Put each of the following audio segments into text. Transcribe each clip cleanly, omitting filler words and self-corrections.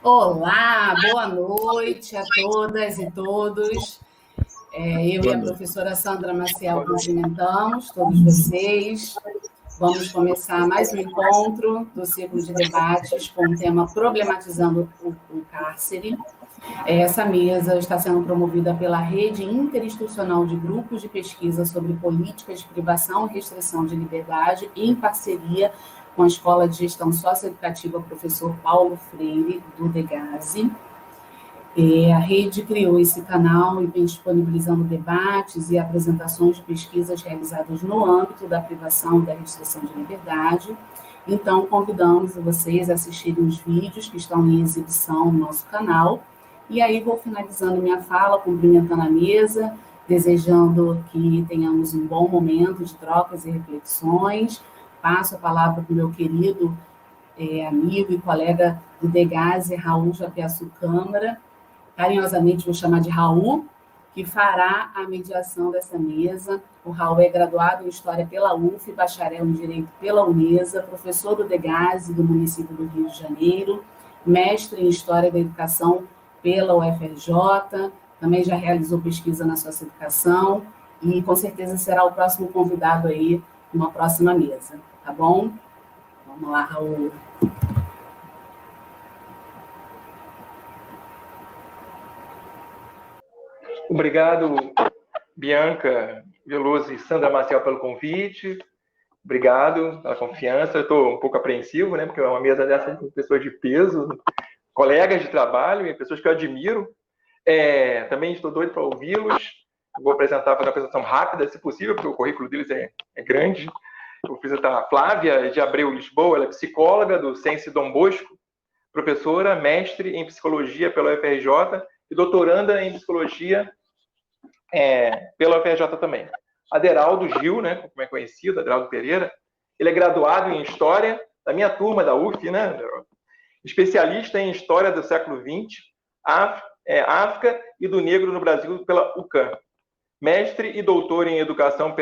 Olá, boa noite a todas e todos. Eu e Boa a noite. professora Sandra Maciel cumprimentamos todos vocês. Vamos começar mais um encontro do ciclo de debates com o tema Problematizando o Cárcere. Essa mesa está sendo promovida pela Rede Interinstitucional de Grupos de Pesquisa sobre Políticas de Privação e Restrição de Liberdade, em parceria com a Escola de Gestão Socioeducativa Professor Paulo Freire, do Degase. A rede criou esse canal e vem disponibilizando debates e apresentações de pesquisas realizadas no âmbito da privação e da restrição de liberdade. Então, convidamos vocês a assistirem os vídeos que estão em exibição no nosso canal. E aí vou finalizando minha fala, cumprimentando a mesa, desejando que tenhamos um bom momento de trocas e reflexões. Passo a palavra para o meu querido amigo e colega do Degase, Raul Japiaçu Câmara. Carinhosamente vou chamar de Raul, que fará a mediação dessa mesa. O Raul é graduado em História pela UF, bacharel em Direito pela Unesa, professor do Degase do município do Rio de Janeiro, mestre em História da Educação pela UFRJ, também já realizou pesquisa na socioeducação e com certeza será o próximo convidado aí numa próxima mesa, tá bom? Vamos lá, Raul. Obrigado, Bianca Veloso e Sandra Maciel, pelo convite. Obrigado pela confiança. Eu estou um pouco apreensivo, né? Porque é uma mesa dessa com pessoas de peso, colegas de trabalho e pessoas que eu admiro. Também estou doido para ouvi-los. Vou fazer uma apresentação rápida, se possível, porque o currículo deles é grande. Eu vou apresentar a Flávia de Abreu Lisboa, ela é psicóloga do Sense Dom Bosco, professora, mestre em psicologia pela UFRJ e doutoranda em psicologia pela UFRJ também. Aderaldo Gil, né, como é conhecido, Aderaldo Pereira, ele é graduado em História, da minha turma da UF, né, especialista em História do século XX, África e do Negro no Brasil pela UCAM. Mestre e doutor em Educação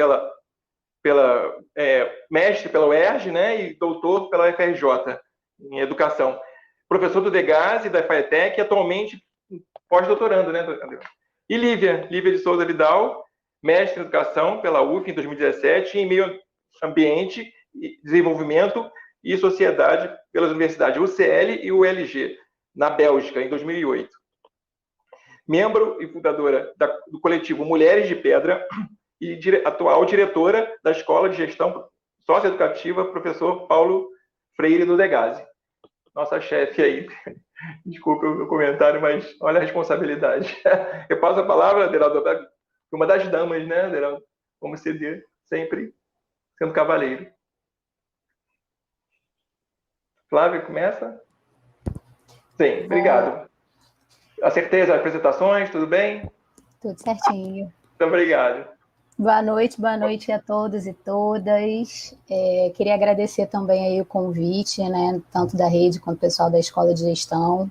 mestre pela UERJ, né, e doutor pela UFRJ em Educação. Professor do Degase e da FATEC e atualmente pós-doutorando, né, E Lívia de Souza Vidal, mestre em Educação pela UF em 2017 e em Meio Ambiente, Desenvolvimento e Sociedade pelas universidades UCL e ULG, na Bélgica, em 2008. Membro e fundadora do coletivo Mulheres de Pedra e atual diretora da Escola de Gestão Socioeducativa Professor Paulo Freire, do Degase. Nossa chefe aí. Desculpa o meu comentário, mas olha a responsabilidade. Eu passo a palavra, Aderaldo, uma das damas, né, Aderaldo? Vamos ceder, sempre sendo cavaleiro. Flávia, começa? Sim, obrigado. Acertei as apresentações, tudo bem? Tudo certinho. Muito obrigado. Boa noite a todos e todas. Queria agradecer também aí o convite, né, tanto da rede quanto do pessoal da Escola de Gestão.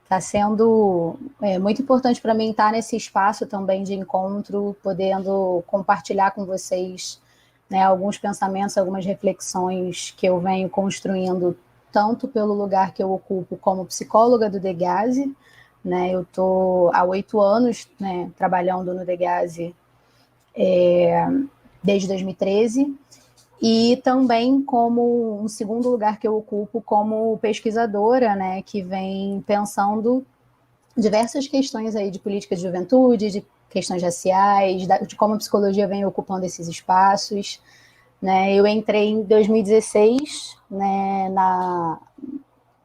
Está sendo muito importante para mim estar nesse espaço também de encontro, podendo compartilhar com vocês, né, alguns pensamentos, algumas reflexões que eu venho construindo, tanto pelo lugar que eu ocupo como psicóloga do Degase, né, eu estou há 8 anos, né, trabalhando no Degase desde 2013, e também como um segundo lugar que eu ocupo como pesquisadora, né, que vem pensando diversas questões aí de política de juventude, de questões raciais, de como a psicologia vem ocupando esses espaços, né. Eu entrei em 2016, né,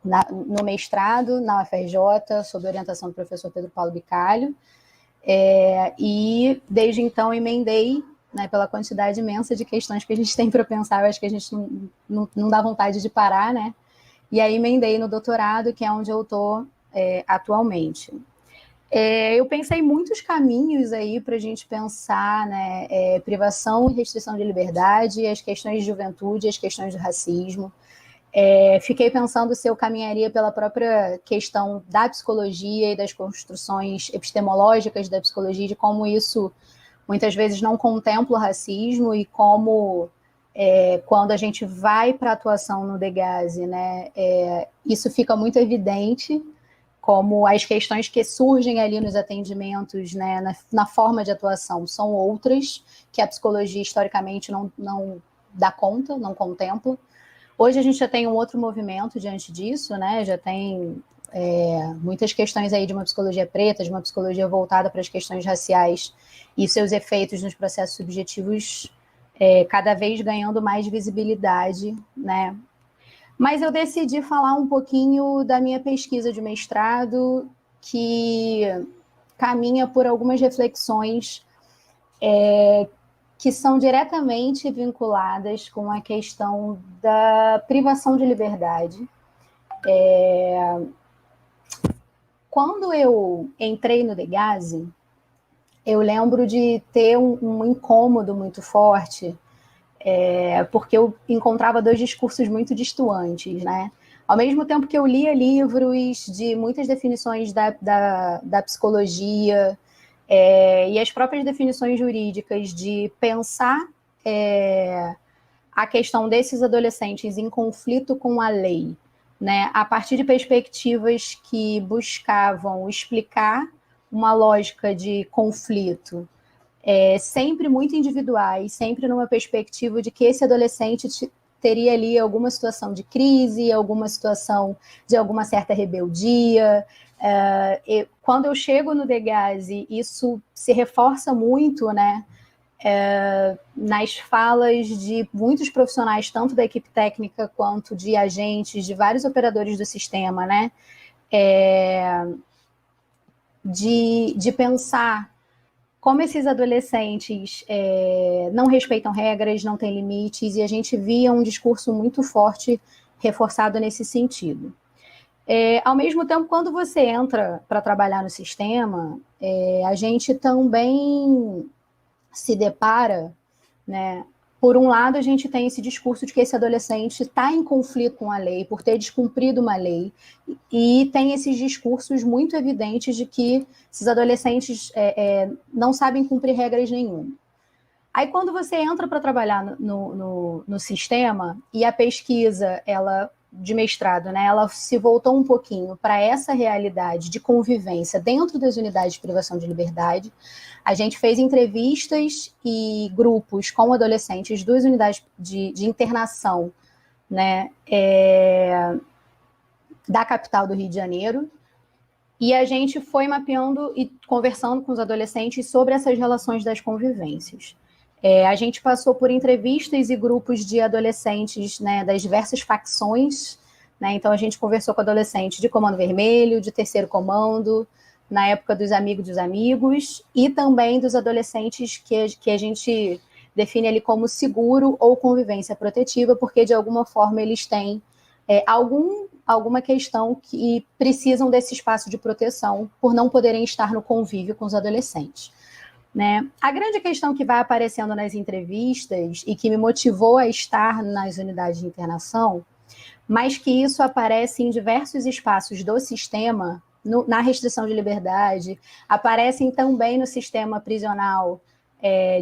no mestrado na UFRJ, sob orientação do professor Pedro Paulo Bicalho, e desde então emendei, né, pela quantidade imensa de questões que a gente tem para pensar, eu acho que a gente não dá vontade de parar, né? E aí emendei no doutorado, que é onde eu estou atualmente. Eu pensei muitos caminhos aí para a gente pensar, né, privação e restrição de liberdade, as questões de juventude, as questões do racismo. Fiquei pensando se eu caminharia pela própria questão da psicologia e das construções epistemológicas da psicologia, de como isso muitas vezes não contempla o racismo e como quando a gente vai para a atuação no Degase, né, isso fica muito evidente, como as questões que surgem ali nos atendimentos, né, na forma de atuação, são outras, que a psicologia historicamente não dá conta, não contempla. Hoje a gente já tem um outro movimento diante disso, né, já tem muitas questões aí de uma psicologia preta, de uma psicologia voltada para as questões raciais e seus efeitos nos processos subjetivos cada vez ganhando mais visibilidade, né? Mas eu decidi falar um pouquinho da minha pesquisa de mestrado, que caminha por algumas reflexões que são diretamente vinculadas com a questão da privação de liberdade. Quando eu entrei no Degase, eu lembro de ter um incômodo muito forte, porque eu encontrava dois discursos muito distantes, né? Ao mesmo tempo que eu lia livros de muitas definições da psicologia e as próprias definições jurídicas de pensar a questão desses adolescentes em conflito com a lei, né? A partir de perspectivas que buscavam explicar uma lógica de conflito, sempre muito individuais, sempre numa perspectiva de que esse adolescente teria ali alguma situação de crise, alguma situação de alguma certa rebeldia. Quando eu chego no Degase, isso se reforça muito, né, nas falas de muitos profissionais, tanto da equipe técnica quanto de agentes, de vários operadores do sistema, né, de pensar como esses adolescentes não respeitam regras, não têm limites, e a gente via um discurso muito forte reforçado nesse sentido. Ao mesmo tempo, quando você entra para trabalhar no sistema, a gente também se depara, né? Por um lado, a gente tem esse discurso de que esse adolescente está em conflito com a lei, por ter descumprido uma lei, e tem esses discursos muito evidentes de que esses adolescentes não sabem cumprir regras nenhuma. Aí, quando você entra para trabalhar no sistema, e a pesquisa de mestrado, né, ela se voltou um pouquinho para essa realidade de convivência dentro das unidades de privação de liberdade, a gente fez entrevistas e grupos com adolescentes das unidades de internação, né, da capital do Rio de Janeiro, e a gente foi mapeando e conversando com os adolescentes sobre essas relações das convivências. A gente passou por entrevistas e grupos de adolescentes, né, das diversas facções, né? Então a gente conversou com adolescentes de Comando Vermelho, de Terceiro Comando, na época dos Amigos dos Amigos, e também dos adolescentes que a gente define ali como seguro ou convivência protetiva, porque de alguma forma eles têm alguma questão que precisam desse espaço de proteção por não poderem estar no convívio com os adolescentes. Né? A grande questão que vai aparecendo nas entrevistas e que me motivou a estar nas unidades de internação, mas que isso aparece em diversos espaços do sistema, na restrição de liberdade, aparecem também no sistema prisional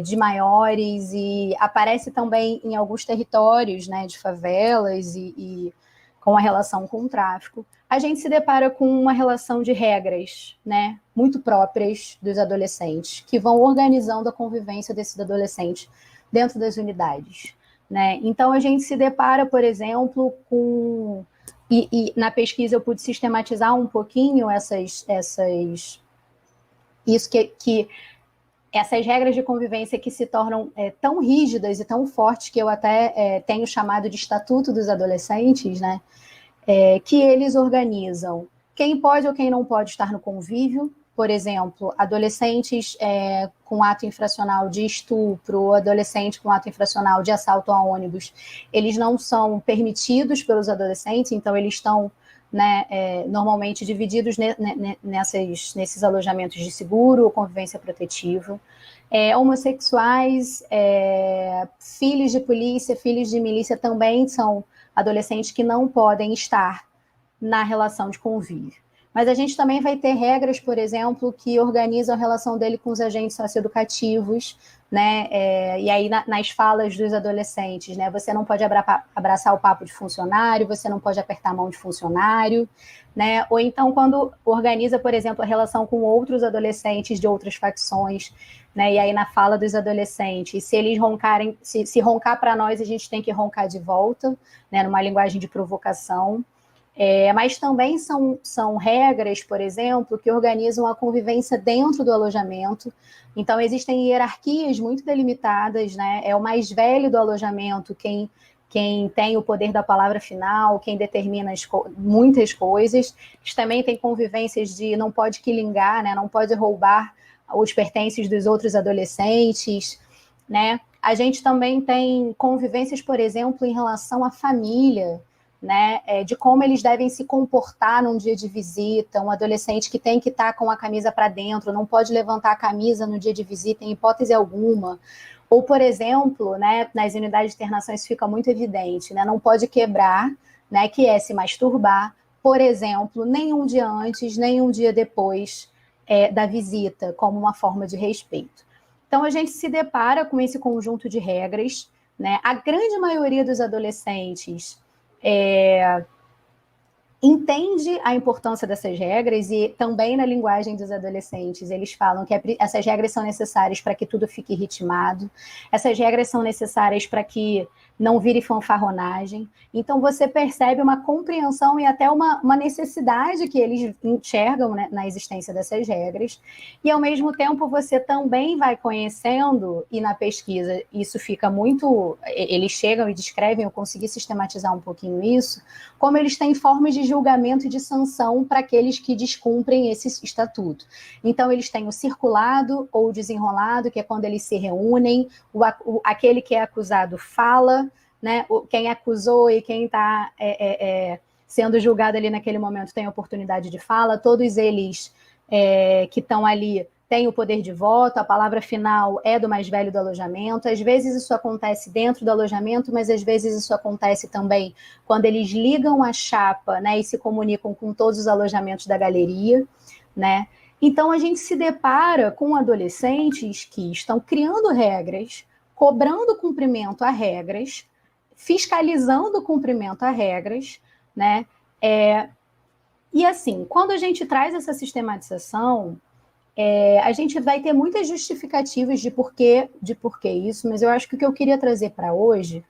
de maiores e aparece também em alguns territórios, né, de favelas e com a relação com o tráfico, a gente se depara com uma relação de regras, né, muito próprias dos adolescentes, que vão organizando a convivência desses adolescentes dentro das unidades, né? Então, a gente se depara, por exemplo, com... E na pesquisa eu pude sistematizar um pouquinho essas regras de convivência que se tornam tão rígidas e tão fortes que eu até tenho chamado de Estatuto dos Adolescentes, né? Que eles organizam quem pode ou quem não pode estar no convívio, por exemplo, adolescentes com ato infracional de estupro, adolescente com ato infracional de assalto a ônibus, eles não são permitidos pelos adolescentes, então eles estão, né, normalmente divididos nesses alojamentos de seguro ou convivência protetiva. Homossexuais, filhos de polícia, filhos de milícia também são adolescentes que não podem estar na relação de convívio. Mas a gente também vai ter regras, por exemplo, que organizam a relação dele com os agentes socioeducativos, né? E aí nas falas dos adolescentes, né? Você não pode abraçar o papo de funcionário, você não pode apertar a mão de funcionário, né? Ou então quando organiza, por exemplo, a relação com outros adolescentes de outras facções, né? E aí na fala dos adolescentes, se eles roncarem, se roncar para nós, a gente tem que roncar de volta, né? Numa linguagem de provocação. Mas também são regras, por exemplo, que organizam a convivência dentro do alojamento. Então, existem hierarquias muito delimitadas, né? É o mais velho do alojamento quem tem o poder da palavra final, quem determina muitas coisas. Também tem convivências de não pode quilingar, né? Não pode roubar os pertences dos outros adolescentes, né? A gente também tem convivências, por exemplo, em relação à família, né, de como eles devem se comportar num dia de visita, um adolescente que tem que estar com a camisa para dentro, não pode levantar a camisa no dia de visita em hipótese alguma. Ou, por exemplo, né, nas unidades de internação isso fica muito evidente, né, não pode quebrar, né, que é se masturbar, por exemplo, nem um dia antes, nem um dia depois da visita, como uma forma de respeito. Então, a gente se depara com esse conjunto de regras, né, a grande maioria dos adolescentes entende a importância dessas regras e também na linguagem dos adolescentes eles falam que essas regras são necessárias para que tudo fique ritmado, essas regras são necessárias para que não vire fanfarronagem. Então você percebe uma compreensão e até uma necessidade que eles enxergam, né, na existência dessas regras, e ao mesmo tempo você também vai conhecendo, e na pesquisa isso fica muito, eles chegam e descrevem, eu consegui sistematizar um pouquinho isso, como eles têm formas de julgamento e de sanção para aqueles que descumprem esse estatuto. Então eles têm o circulado ou o desenrolado, que é quando eles se reúnem, aquele que é acusado fala, né? Quem acusou e quem está sendo julgado ali naquele momento tem oportunidade de fala, todos eles que estão ali têm o poder de voto, a palavra final é do mais velho do alojamento, às vezes isso acontece dentro do alojamento, mas às vezes isso acontece também quando eles ligam a chapa, né, e se comunicam com todos os alojamentos da galeria, né? Então a gente se depara com adolescentes que estão criando regras, cobrando cumprimento a regras, fiscalizando o cumprimento a regras, né? E assim, quando a gente traz essa sistematização, a gente vai ter muitas justificativas de por que isso, mas eu acho que o que eu queria trazer para hoje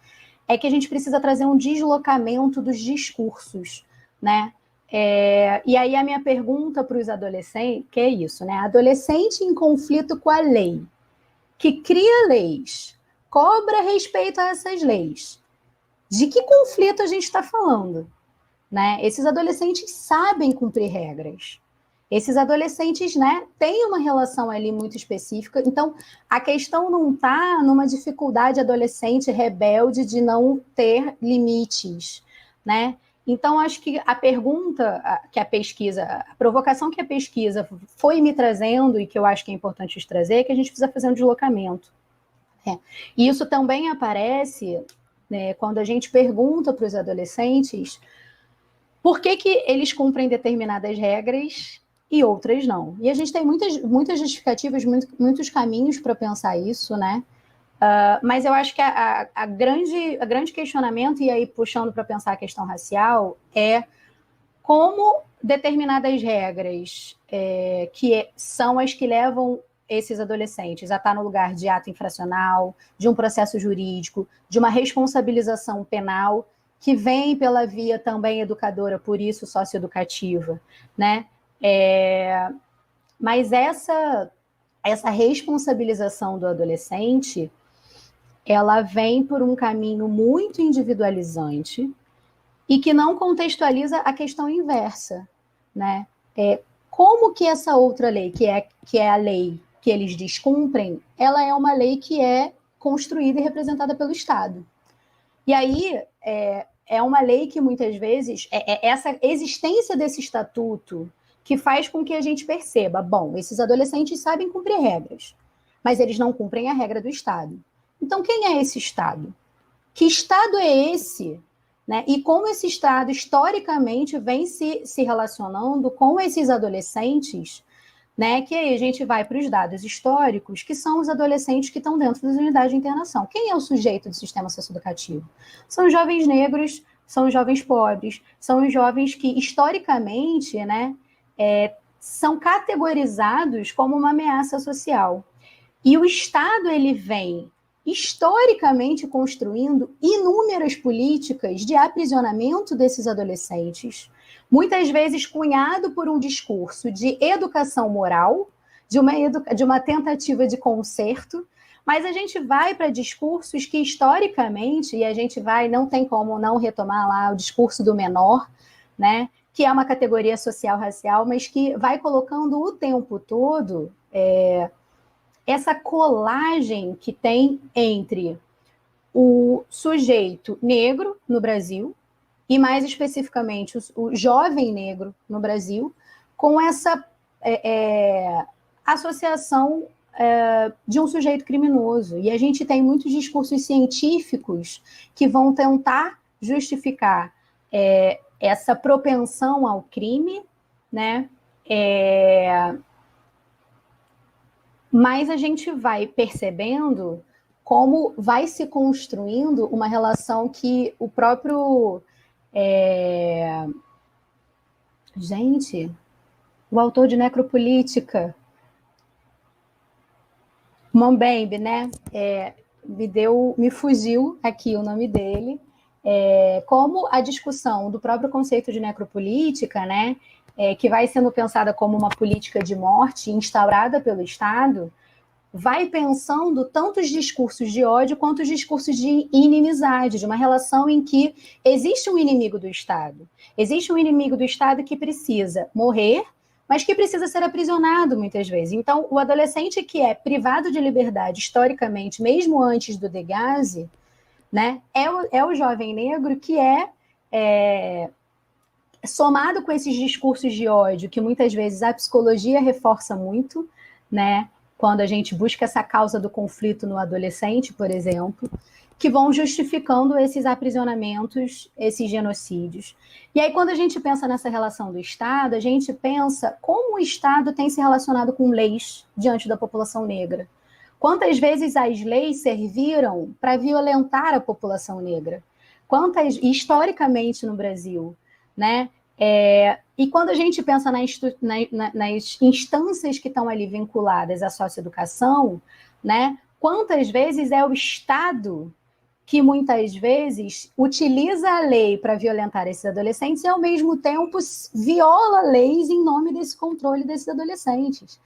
é que a gente precisa trazer um deslocamento dos discursos, né? E aí a minha pergunta para os adolescentes, que é isso, né? Adolescente em conflito com a lei, que cria leis, cobra respeito a essas leis. De que conflito a gente está falando? Né? Esses adolescentes sabem cumprir regras. Esses adolescentes, né, têm uma relação ali muito específica. Então, a questão não está numa dificuldade adolescente rebelde de não ter limites, né? Então, acho que a pergunta que a pesquisa, a provocação que a pesquisa foi me trazendo, e que eu acho que é importante trazer, é que a gente precisa fazer um deslocamento. E isso também aparece, né, quando a gente pergunta para os adolescentes por que eles cumprem determinadas regras e outras não. E a gente tem muitas justificativas, muitos caminhos para pensar isso, né? Mas eu acho que a grande questionamento, e aí puxando para pensar a questão racial, é como determinadas regras são as que levam esses adolescentes a estar no lugar de ato infracional, de um processo jurídico, de uma responsabilização penal, que vem pela via também educadora, por isso socioeducativa, né? Mas essa responsabilização do adolescente, ela vem por um caminho muito individualizante e que não contextualiza a questão inversa, né? Como que essa outra lei, que é a lei que eles descumprem, ela é uma lei que é construída e representada pelo Estado. E aí, é uma lei que muitas vezes, essa existência desse estatuto que faz com que a gente perceba, bom, esses adolescentes sabem cumprir regras, mas eles não cumprem a regra do Estado. Então, quem é esse Estado? Que Estado é esse? Né? E como esse Estado, historicamente, vem se relacionando com esses adolescentes, né? Que aí a gente vai para os dados históricos, que são os adolescentes que estão dentro das unidades de internação. Quem é o sujeito do sistema socioeducativo? São os jovens negros, são os jovens pobres, são os jovens que, historicamente, né, são categorizados como uma ameaça social. E o Estado, ele vem historicamente construindo inúmeras políticas de aprisionamento desses adolescentes, muitas vezes cunhado por um discurso de educação moral, de uma tentativa de conserto, mas a gente vai para discursos que, historicamente, e a gente vai, não tem como não retomar lá o discurso do menor, né, que é uma categoria social racial, mas que vai colocando o tempo todo essa colagem que tem entre o sujeito negro no Brasil, e mais especificamente o jovem negro no Brasil, com essa associação de um sujeito criminoso. E a gente tem muitos discursos científicos que vão tentar justificar essa propensão ao crime, né? Mas a gente vai percebendo como vai se construindo uma relação que o próprio... Gente, o autor de Necropolítica, Mbembe, né? Me fugiu aqui o nome dele. Como a discussão do próprio conceito de necropolítica, né? Que vai sendo pensada como uma política de morte instaurada pelo Estado, vai pensando tanto os discursos de ódio quanto os discursos de inimizade, de uma relação em que existe um inimigo do Estado. Existe um inimigo do Estado que precisa morrer, mas que precisa ser aprisionado muitas vezes. Então, o adolescente que é privado de liberdade, historicamente, mesmo antes do Degasse, né, é o jovem negro que somado com esses discursos de ódio, que muitas vezes a psicologia reforça muito, né, quando a gente busca essa causa do conflito no adolescente, por exemplo, que vão justificando esses aprisionamentos, esses genocídios. E aí, quando a gente pensa nessa relação do Estado, a gente pensa como o Estado tem se relacionado com leis diante da população negra. Quantas vezes as leis serviram para violentar a população negra? Historicamente no Brasil, né? E quando a gente pensa nas instâncias que estão ali vinculadas à socioeducação, né? Quantas vezes é o Estado que muitas vezes utiliza a lei para violentar esses adolescentes e, ao mesmo tempo, viola leis em nome desse controle desses adolescentes,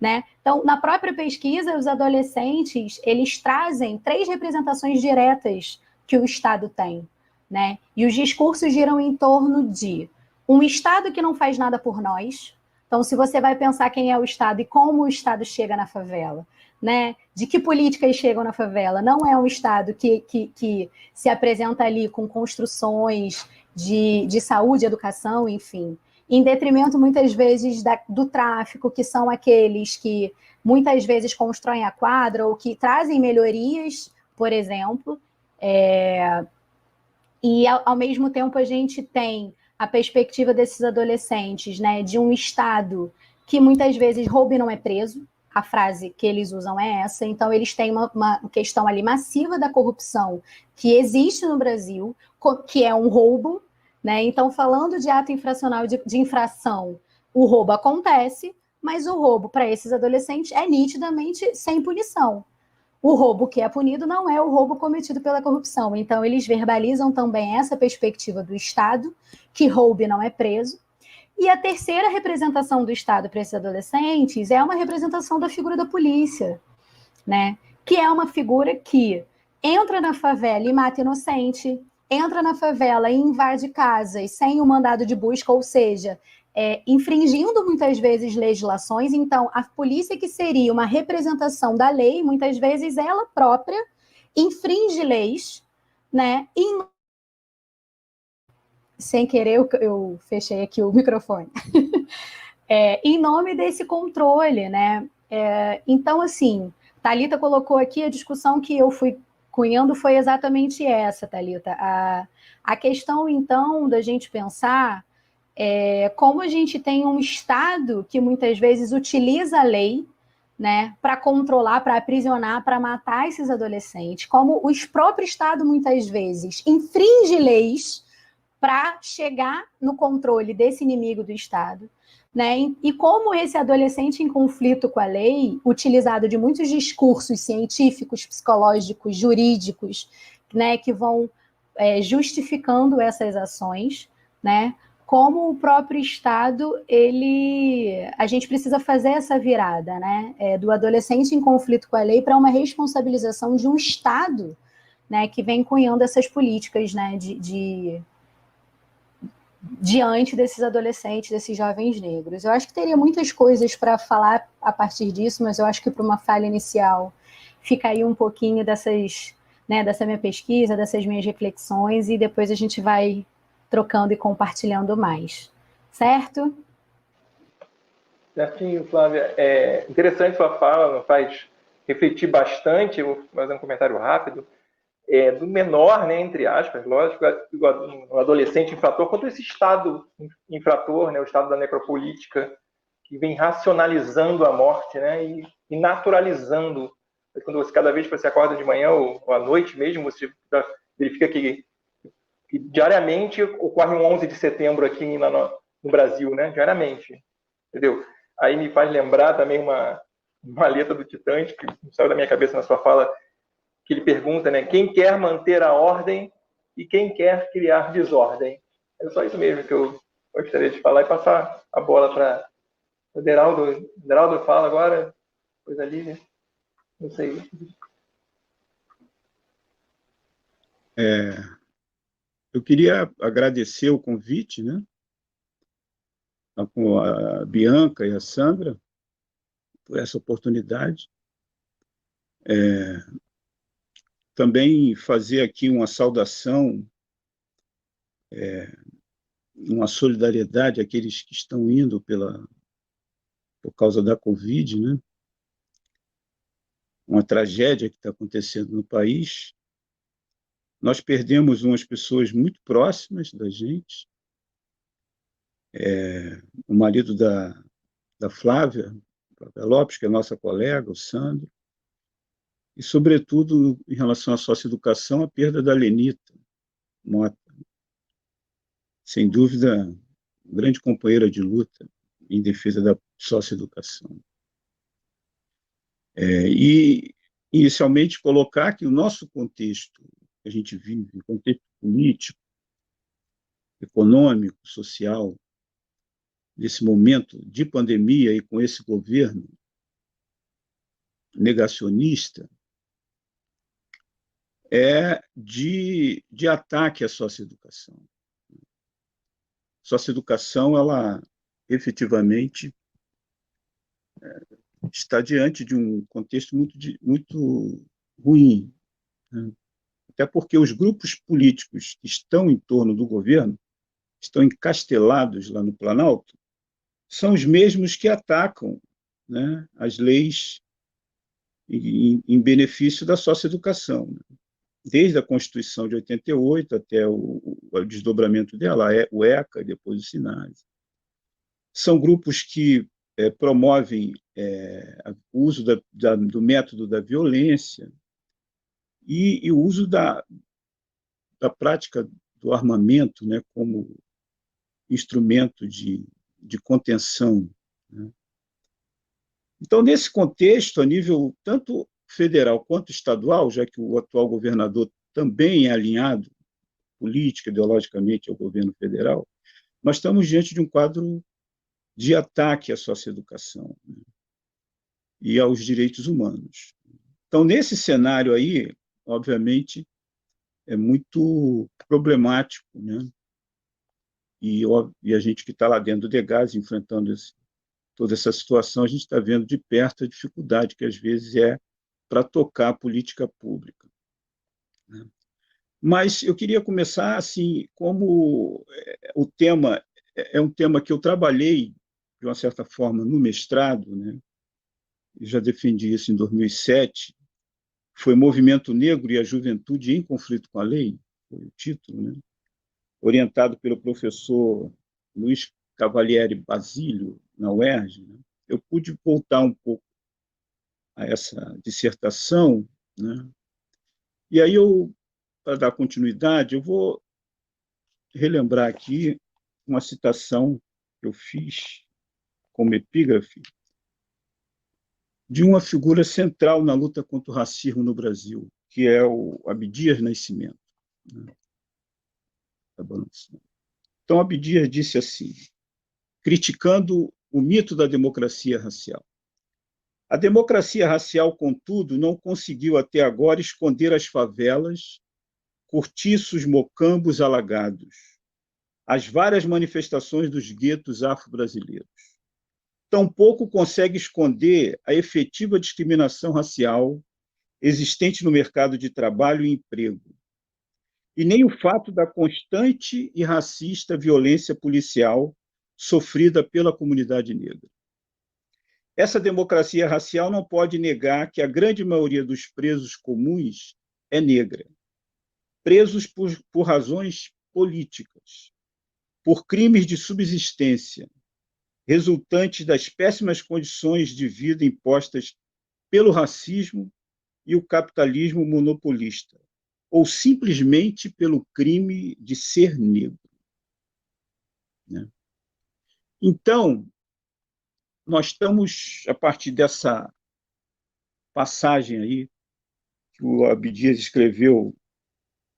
né? Então, na própria pesquisa, os adolescentes, eles trazem 3 representações diretas que o Estado tem, né? E os discursos giram em torno de um Estado que não faz nada por nós. Então, se você vai pensar quem é o Estado e como o Estado chega na favela, né? De que políticas chegam na favela? Não é um Estado que se apresenta ali com construções de saúde, educação, enfim, em detrimento, muitas vezes, do tráfico, que são aqueles que, muitas vezes, constroem a quadra ou que trazem melhorias, por exemplo. E, ao mesmo tempo, a gente tem a perspectiva desses adolescentes, né, de um Estado que, muitas vezes, rouba e não é preso. A frase que eles usam é essa. Então, eles têm uma questão ali massiva da corrupção que existe no Brasil, que é um roubo, né? Então, falando de ato infracional, de infração, o roubo acontece, mas o roubo para esses adolescentes é nitidamente sem punição. O roubo que é punido não é o roubo cometido pela corrupção. Então, eles verbalizam também essa perspectiva do Estado, que rouba e não é preso. E a terceira representação do Estado para esses adolescentes é uma representação da figura da polícia, né? Que é uma figura que entra na favela e mata inocente, entra na favela e invade casas sem o mandado de busca, ou seja, infringindo muitas vezes legislações. Então, a polícia, que seria uma representação da lei, muitas vezes ela própria infringe leis, né? Sem querer, eu fechei aqui o microfone. Em nome desse controle, né? Então, assim, Thalita colocou aqui a discussão que eu fui cunhando foi exatamente essa, Thalita. A questão, então, da gente pensar como a gente tem um Estado que muitas vezes utiliza a lei, né, para controlar, para aprisionar, para matar esses adolescentes, como o próprio Estado muitas vezes infringe leis para chegar no controle desse inimigo do Estado, né? E como esse adolescente em conflito com a lei, utilizado de muitos discursos científicos, psicológicos, jurídicos, né, que vão justificando essas ações, né? Como o próprio Estado, a gente precisa fazer essa virada, né? Do adolescente em conflito com a lei para uma responsabilização de um Estado, né, que vem cunhando essas políticas, né, diante desses adolescentes, desses jovens negros. Eu acho que teria muitas coisas para falar a partir disso, mas eu acho que para uma falha inicial ficaria um pouquinho dessa minha pesquisa, dessas minhas reflexões, e depois a gente vai trocando e compartilhando mais. Certo? Certinho, Flávia. Interessante sua fala, faz refletir bastante. Eu vou fazer um comentário rápido. Do menor, né, entre aspas, lógico, o adolescente infrator, quanto esse Estado infrator, né, o Estado da necropolítica, que vem racionalizando a morte, né, e naturalizando. Quando cada vez que você acorda de manhã ou à noite mesmo, você verifica que diariamente ocorre um 11 de setembro aqui no Brasil, né, diariamente, entendeu? Aí me faz lembrar também uma letra do Titãs, que saiu da minha cabeça na sua fala, que ele pergunta, né, quem quer manter a ordem e quem quer criar desordem. É só isso mesmo que eu gostaria de falar e passar a bola para o Deraldo. O Deraldo fala agora, coisa ali, né? Não sei. Eu queria agradecer o convite, né, a Bianca e a Sandra, por essa oportunidade. Também fazer aqui uma saudação, uma solidariedade àqueles que estão indo por causa da Covid, né? Uma tragédia que está acontecendo no país. Nós perdemos umas pessoas muito próximas da gente. O marido da Flávia Lopes, que é nossa colega, o Sandro, e, sobretudo, em relação à socioeducação, a perda da Lenita Mota, sem dúvida, grande companheira de luta em defesa da socioeducação. E, inicialmente, colocar que o nosso contexto, que a gente vive, um contexto político, econômico, social, nesse momento de pandemia e com esse governo negacionista, de ataque à socioeducação. Socioeducação, ela efetivamente está diante de um contexto muito ruim, né? Até porque os grupos políticos que estão em torno do governo, estão encastelados lá no Planalto, são os mesmos que atacam, né, as leis em benefício da socioeducação, né? Desde a Constituição de 88 até o desdobramento dela, o ECA e depois o SINASE. São grupos que promovem o uso do método da violência e o uso da prática do armamento, né, como instrumento de contenção, né? Então, nesse contexto, a nível tanto federal quanto estadual, já que o atual governador também é alinhado política, ideologicamente, ao governo federal, nós estamos diante de um quadro de ataque à socioeducação, né, e aos direitos humanos. Então, nesse cenário aí, obviamente, é muito problemático, né? E a gente que está lá dentro do Degás, enfrentando toda essa situação, a gente está vendo de perto a dificuldade que, às vezes, para tocar a política pública, né? Mas eu queria começar, assim, como o tema é um tema que eu trabalhei, de uma certa forma, no mestrado, né? Eu já defendi isso em 2007, foi Movimento Negro e a Juventude em Conflito com a Lei, foi o título, né? Orientado pelo professor Luiz Cavalieri Basílio, na UERJ, né, eu pude voltar um pouco a essa dissertação, né, e aí para dar continuidade, eu vou relembrar aqui uma citação que eu fiz como epígrafe de uma figura central na luta contra o racismo no Brasil, que é o Abdias Nascimento. Né? Então, Abdias disse assim, criticando o mito da democracia racial: a democracia racial, contudo, não conseguiu até agora esconder as favelas, cortiços, mocambos alagados, as várias manifestações dos guetos afro-brasileiros. Tampouco consegue esconder a efetiva discriminação racial existente no mercado de trabalho e emprego, e nem o fato da constante e racista violência policial sofrida pela comunidade negra. Essa democracia racial não pode negar que a grande maioria dos presos comuns é negra, presos por razões políticas, por crimes de subsistência, resultantes das péssimas condições de vida impostas pelo racismo e o capitalismo monopolista, ou simplesmente pelo crime de ser negro. Então, nós estamos, a partir dessa passagem aí, que o Abdias escreveu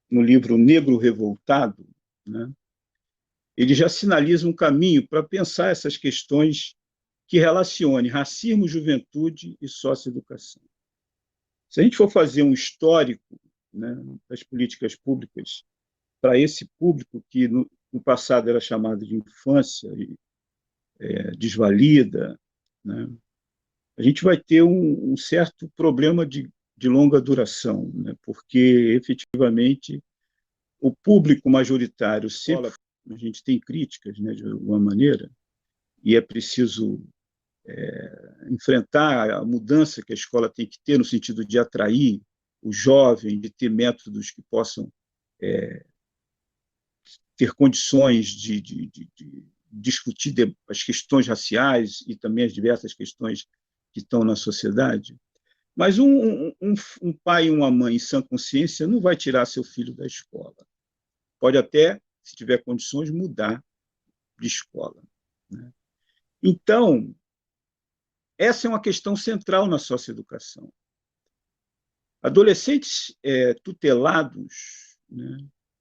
no livro Negro Revoltado, né, ele já sinaliza um caminho para pensar essas questões que relacione racismo, juventude e socioeducação. Se a gente for fazer um histórico, né, das políticas públicas para esse público que no passado era chamado de infância desvalida, né, a gente vai ter um certo problema de longa duração, né, porque, efetivamente, o público majoritário sempre... A gente tem críticas, né, de alguma maneira, e é preciso enfrentar a mudança que a escola tem que ter no sentido de atrair o jovem, de ter métodos que possam ter condições de discutir as questões raciais e também as diversas questões que estão na sociedade. Mas um pai e uma mãe em sã consciência não vai tirar seu filho da escola. Pode até, se tiver condições, mudar de escola, né? Então, essa é uma questão central na socioeducação. Adolescentes tutelados, né,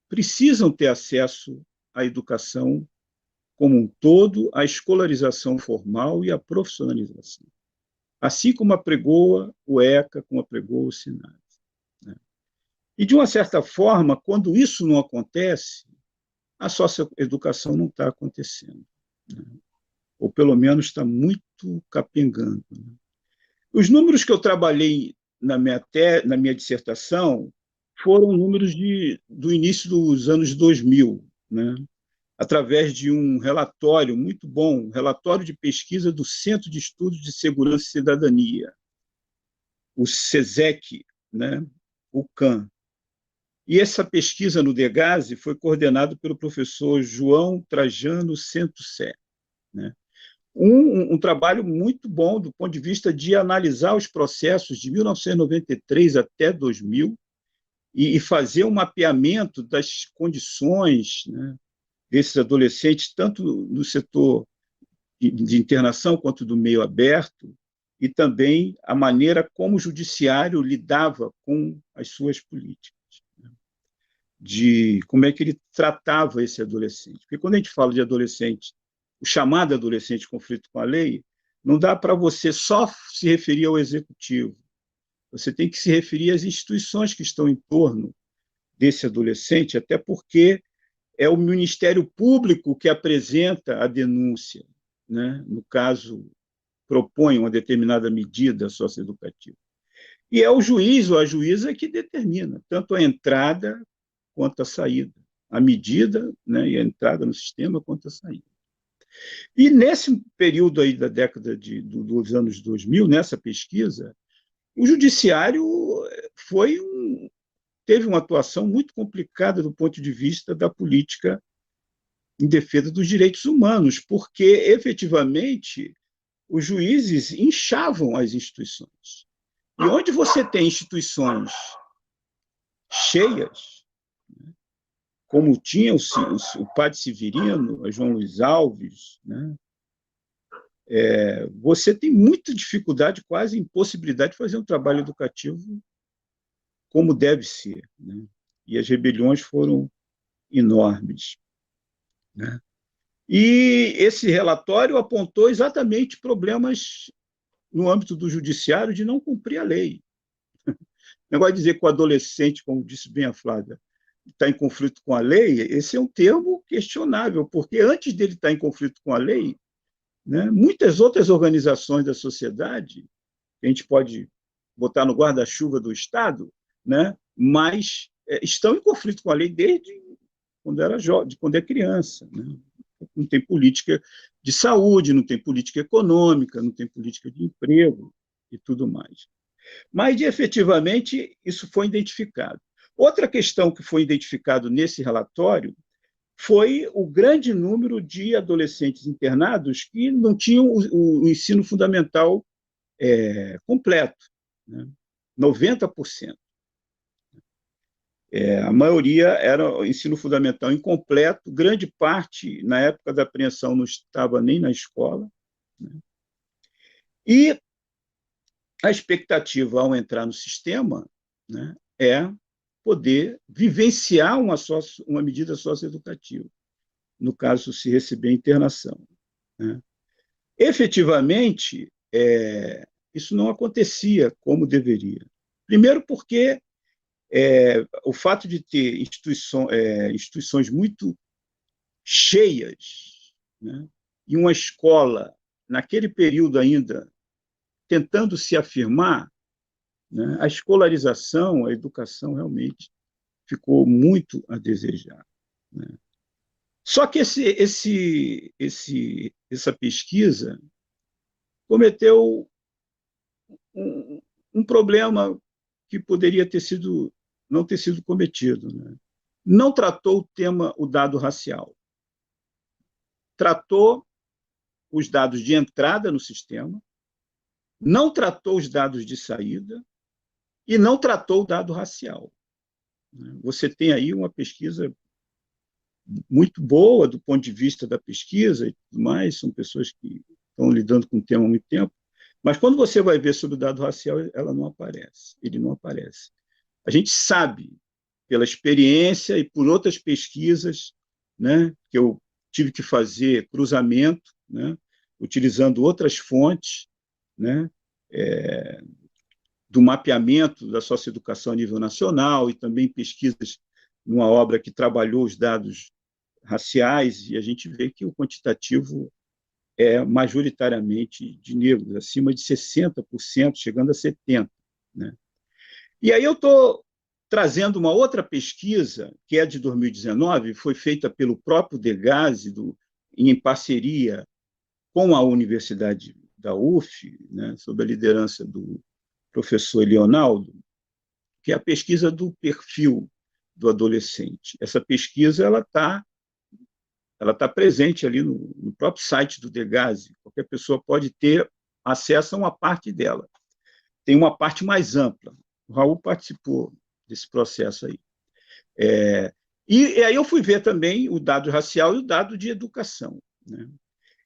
precisam ter acesso à educação como um todo, à escolarização formal e à profissionalização, assim como apregoa o ECA, como apregoa o SINAD, né? E, de uma certa forma, quando isso não acontece, a socioeducação não está acontecendo, né? Ou, pelo menos, está muito capengando, né? Os números que eu trabalhei na minha dissertação foram números do início dos anos 2000, né? Através de um relatório muito bom, um relatório de pesquisa do Centro de Estudos de Segurança e Cidadania, o SESEC, né? O CAN. E essa pesquisa no DEGASE foi coordenada pelo professor João Trajano Centucé, né? Um trabalho muito bom do ponto de vista de analisar os processos de 1993 até 2000 e fazer um mapeamento das condições, né, desses adolescentes, tanto no setor de internação quanto do meio aberto, e também a maneira como o judiciário lidava com as suas políticas, né, de como é que ele tratava esse adolescente. Porque quando a gente fala de adolescente, o chamado adolescente em conflito com a lei, não dá para você só se referir ao executivo. Você tem que se referir às instituições que estão em torno desse adolescente, até porque é o Ministério Público que apresenta a denúncia, né? No caso, propõe uma determinada medida socioeducativa. E é o juiz ou a juíza que determina tanto a entrada quanto a saída, a medida, né, e a entrada no sistema quanto a saída. E nesse período aí da década dos anos 2000, nessa pesquisa, o judiciário teve uma atuação muito complicada do ponto de vista da política em defesa dos direitos humanos, porque, efetivamente, os juízes inchavam as instituições. E onde você tem instituições cheias, como tinha o padre Severino, o João Luiz Alves, né? Você tem muita dificuldade, quase impossibilidade de fazer um trabalho educativo como deve ser, né? E as rebeliões foram enormes, né? E esse relatório apontou exatamente problemas no âmbito do judiciário de não cumprir a lei. O negócio de dizer que o adolescente, como disse bem a Flávia, está em conflito com a lei, esse é um termo questionável, porque antes dele estar em conflito com a lei, né, muitas outras organizações da sociedade, que a gente pode botar no guarda-chuva do Estado, né, mas estão em conflito com a lei desde quando era jovem, quando é criança, né? Não tem política de saúde, não tem política econômica, não tem política de emprego e tudo mais. Mas, efetivamente, isso foi identificado. Outra questão que foi identificado nesse relatório foi o grande número de adolescentes internados que não tinham o ensino fundamental completo, né? 90%. A maioria era ensino fundamental incompleto, grande parte, na época da apreensão, não estava nem na escola, né? E a expectativa, ao entrar no sistema, né, é poder vivenciar uma medida socioeducativa, no caso, se receber internação, né? Efetivamente, isso não acontecia como deveria. Primeiro porque o fato de ter instituições muito cheias, né, e uma escola, naquele período ainda, tentando se afirmar, né, a escolarização, a educação realmente ficou muito a desejar, né? Só que essa pesquisa cometeu um problema que poderia não ter sido cometido, né? Não tratou o dado racial. Tratou os dados de entrada no sistema, não tratou os dados de saída e não tratou o dado racial. Você tem aí uma pesquisa muito boa do ponto de vista da pesquisa e tudo mais, são pessoas que estão lidando com o tema há muito tempo, mas quando você vai ver sobre o dado racial, ele não aparece. A gente sabe, pela experiência e por outras pesquisas, né, que eu tive que fazer cruzamento, né, utilizando outras fontes, né, do mapeamento da socioeducação a nível nacional e também pesquisas numa obra que trabalhou os dados raciais, e a gente vê que o quantitativo é majoritariamente de negros, acima de 60%, chegando a 70%, né? E aí eu estou trazendo uma outra pesquisa, que é de 2019, foi feita pelo próprio Degasse, em parceria com a Universidade da UF, né, sob a liderança do professor Leonardo, que é a pesquisa do perfil do adolescente. Essa pesquisa ela está presente ali no próprio site do Degasse. Qualquer pessoa pode ter acesso a uma parte dela. Tem uma parte mais ampla. O Raul participou desse processo aí. E aí eu fui ver também o dado racial e o dado de educação, né?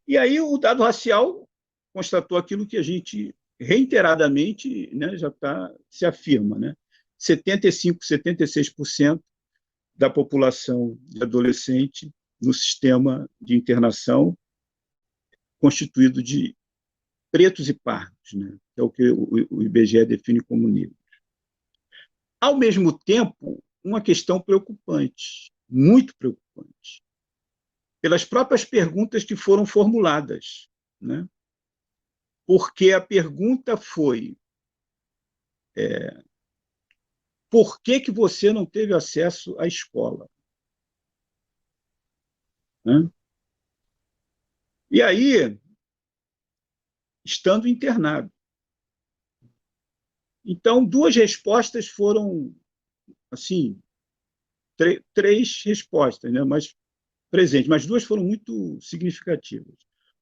E aí o dado racial constatou aquilo que a gente reiteradamente, né, se afirma, né? 75%, 76% da população de adolescente no sistema de internação constituído de pretos e pardos, né? Que é o que o IBGE define como negros. Ao mesmo tempo, uma questão preocupante, muito preocupante, pelas próprias perguntas que foram formuladas, né? Porque a pergunta foi: por que você não teve acesso à escola? Né? E aí, estando internado. Então, duas respostas foram, assim, três respostas, né? Mas presentes, mas duas foram muito significativas.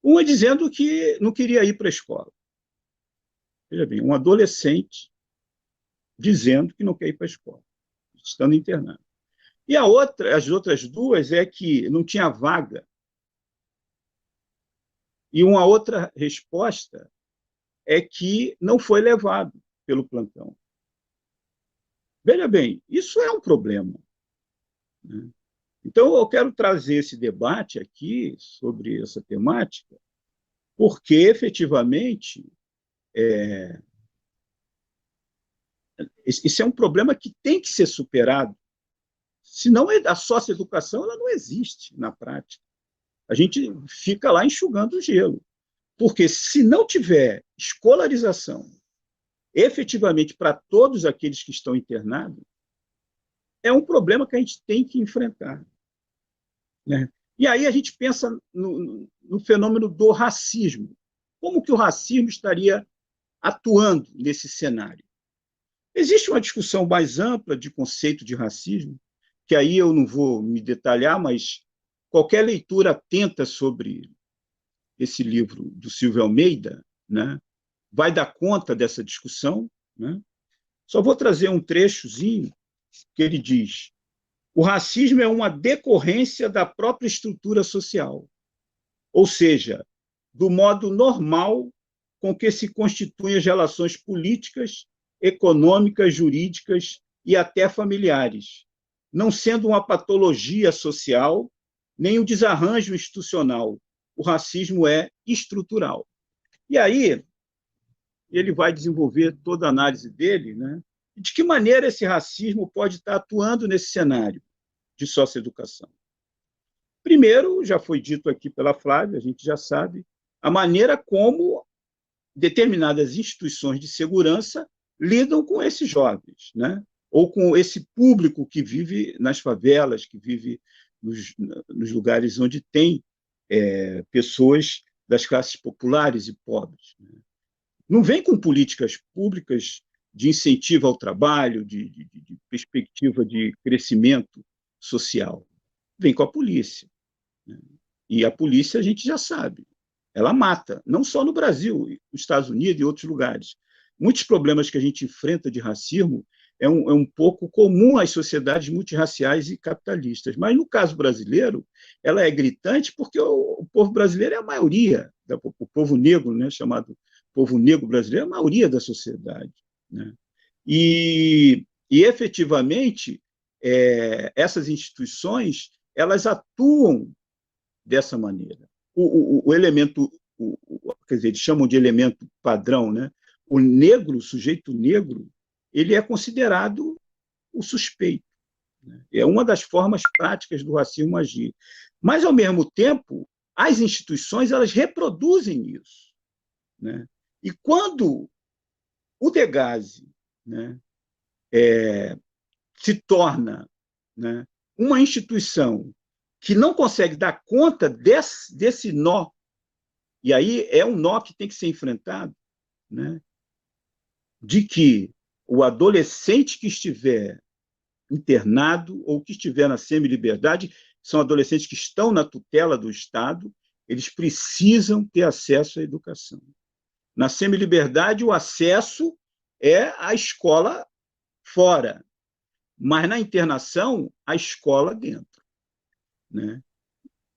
Uma dizendo que não queria ir para a escola. Veja bem, um adolescente dizendo que não quer ir para a escola, estando internado. E as outras duas é que não tinha vaga. E uma outra resposta é que não foi levado pelo plantão. Veja bem, isso é um problema, né? Então, eu quero trazer esse debate aqui sobre essa temática, porque, efetivamente, esse é um problema que tem que ser superado. Senão, a socioeducação ela não existe na prática. A gente fica lá enxugando o gelo. Porque, se não tiver escolarização efetivamente para todos aqueles que estão internados, é um problema que a gente tem que enfrentar, né? E aí a gente pensa no fenômeno do racismo. Como que o racismo estaria atuando nesse cenário? Existe uma discussão mais ampla de conceito de racismo, que aí eu não vou me detalhar, mas qualquer leitura atenta sobre esse livro do Silvio Almeida, né, vai dar conta dessa discussão, né? Só vou trazer um trechozinho que ele diz: o racismo é uma decorrência da própria estrutura social, ou seja, do modo normal com que se constituem as relações políticas, econômicas, jurídicas e até familiares, não sendo uma patologia social, nem um desarranjo institucional. O racismo é estrutural. E aí, ele vai desenvolver toda a análise dele, né? De que maneira esse racismo pode estar atuando nesse cenário de socioeducação. Primeiro, já foi dito aqui pela Flávia, a gente já sabe, a maneira como determinadas instituições de segurança lidam com esses jovens, né? Ou com esse público que vive nas favelas, que vive nos lugares onde tem pessoas das classes populares e pobres, né? Não vem com políticas públicas de incentivo ao trabalho, de perspectiva de crescimento social. Vem com a polícia, né? E a polícia, a gente já sabe, ela mata, não só no Brasil, nos Estados Unidos e outros lugares. Muitos problemas que a gente enfrenta de racismo é um pouco comum às sociedades multirraciais e capitalistas. Mas, no caso brasileiro, ela é gritante porque o povo brasileiro é a maioria, o povo negro, né, chamado povo negro brasileiro, é a maioria da sociedade, né? E efetivamente, essas instituições elas atuam dessa maneira. O elemento, quer dizer, eles chamam de elemento padrão, né? O negro, o sujeito negro, ele é considerado o suspeito, né? É uma das formas práticas do racismo agir. Mas, ao mesmo tempo, as instituições elas reproduzem isso, né? E quando o Degasse, né, se torna, né, uma instituição que não consegue dar conta desse nó, e aí é um nó que tem que ser enfrentado, né, de que o adolescente que estiver internado ou que estiver na semi-liberdade, são adolescentes que estão na tutela do Estado, eles precisam ter acesso à educação. Na semi-liberdade, o acesso é a escola fora, mas na internação, a escola dentro, né?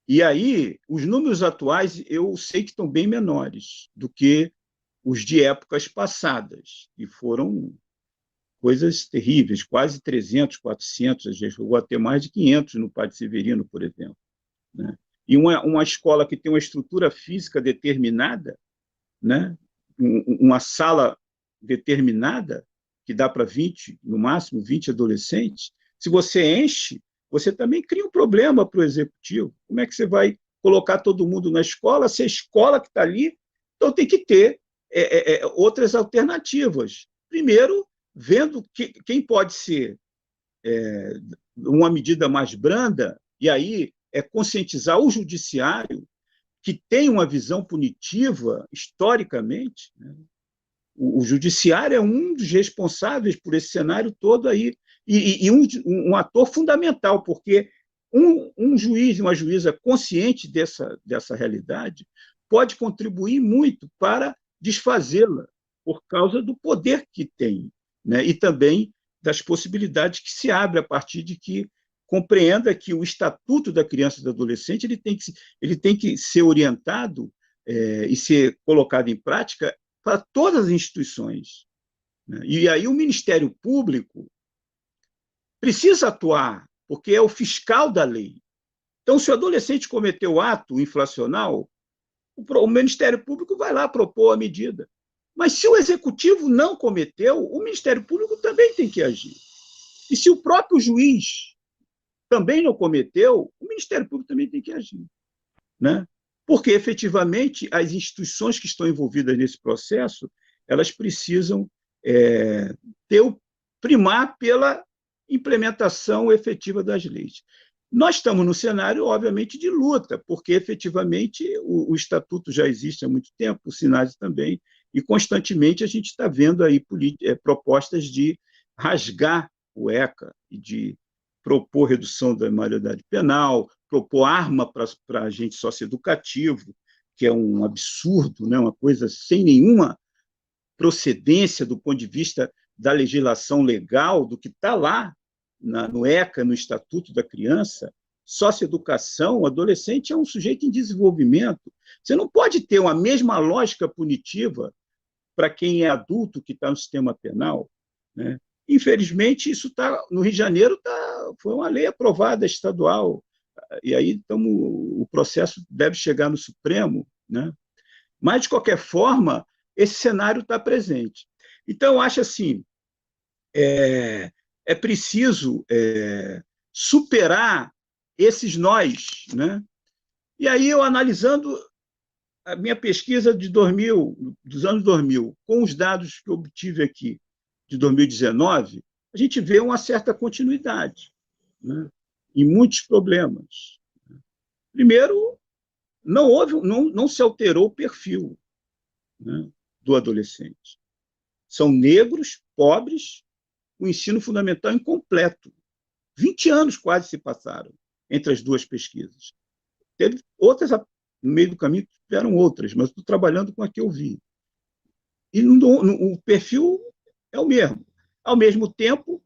E aí, os números atuais, eu sei que estão bem menores do que os de épocas passadas, e foram coisas terríveis, quase 300, 400, a gente chegou a ter mais de 500 no Padre Severino, por exemplo, né? E uma escola que tem uma estrutura física determinada, né? Uma sala determinada, que dá para 20, no máximo 20 adolescentes, se você enche, você também cria um problema para o executivo. Como é que você vai colocar todo mundo na escola, se a escola que está ali, então tem que ter outras alternativas. Primeiro, vendo quem pode ser uma medida mais branda, e aí conscientizar o judiciário, que tem uma visão punitiva, historicamente, né? O judiciário é um dos responsáveis por esse cenário todo aí, e um ator fundamental, porque um juiz e uma juíza consciente dessa realidade pode contribuir muito para desfazê-la, por causa do poder que tem, né? E também das possibilidades que se abre a partir de que compreenda que o Estatuto da Criança e do Adolescente ele tem que ser orientado e ser colocado em prática para todas as instituições, né? E aí o Ministério Público precisa atuar, porque é o fiscal da lei. Então, se o adolescente cometeu ato infracional, o Ministério Público vai lá propor a medida. Mas se o Executivo não cometeu, o Ministério Público também tem que agir. E se o próprio juiz também não cometeu, o Ministério Público também tem que agir, né? Porque, efetivamente, as instituições que estão envolvidas nesse processo, elas precisam primar pela implementação efetiva das leis. Nós estamos no cenário, obviamente, de luta, porque, efetivamente, o Estatuto já existe há muito tempo, o SINASE também, e, constantemente, a gente está vendo aí propostas de rasgar o ECA e de propor redução da maioridade penal, propor arma para agente socioeducativo, que é um absurdo, né? Uma coisa sem nenhuma procedência do ponto de vista da legislação legal, do que está lá no ECA, no Estatuto da Criança. Socioeducação, o adolescente é um sujeito em desenvolvimento. Você não pode ter uma mesma lógica punitiva para quem é adulto que está no sistema penal, né? Infelizmente, isso no Rio de Janeiro foi uma lei aprovada estadual, e aí o processo deve chegar no Supremo, né? Mas, de qualquer forma, esse cenário está presente. Então, eu acho assim, é preciso superar esses nós, né? E aí, eu analisando a minha pesquisa dos anos 2000, com os dados que eu obtive aqui de 2019, a gente vê uma certa continuidade, né, em muitos problemas. Primeiro, não se alterou o perfil, né, do adolescente. São negros, pobres, o ensino fundamental incompleto. 20 anos quase se passaram entre as duas pesquisas. Teve outras no meio do caminho, tiveram outras, mas estou trabalhando com a que eu vi. E o perfil é o mesmo. Ao mesmo tempo,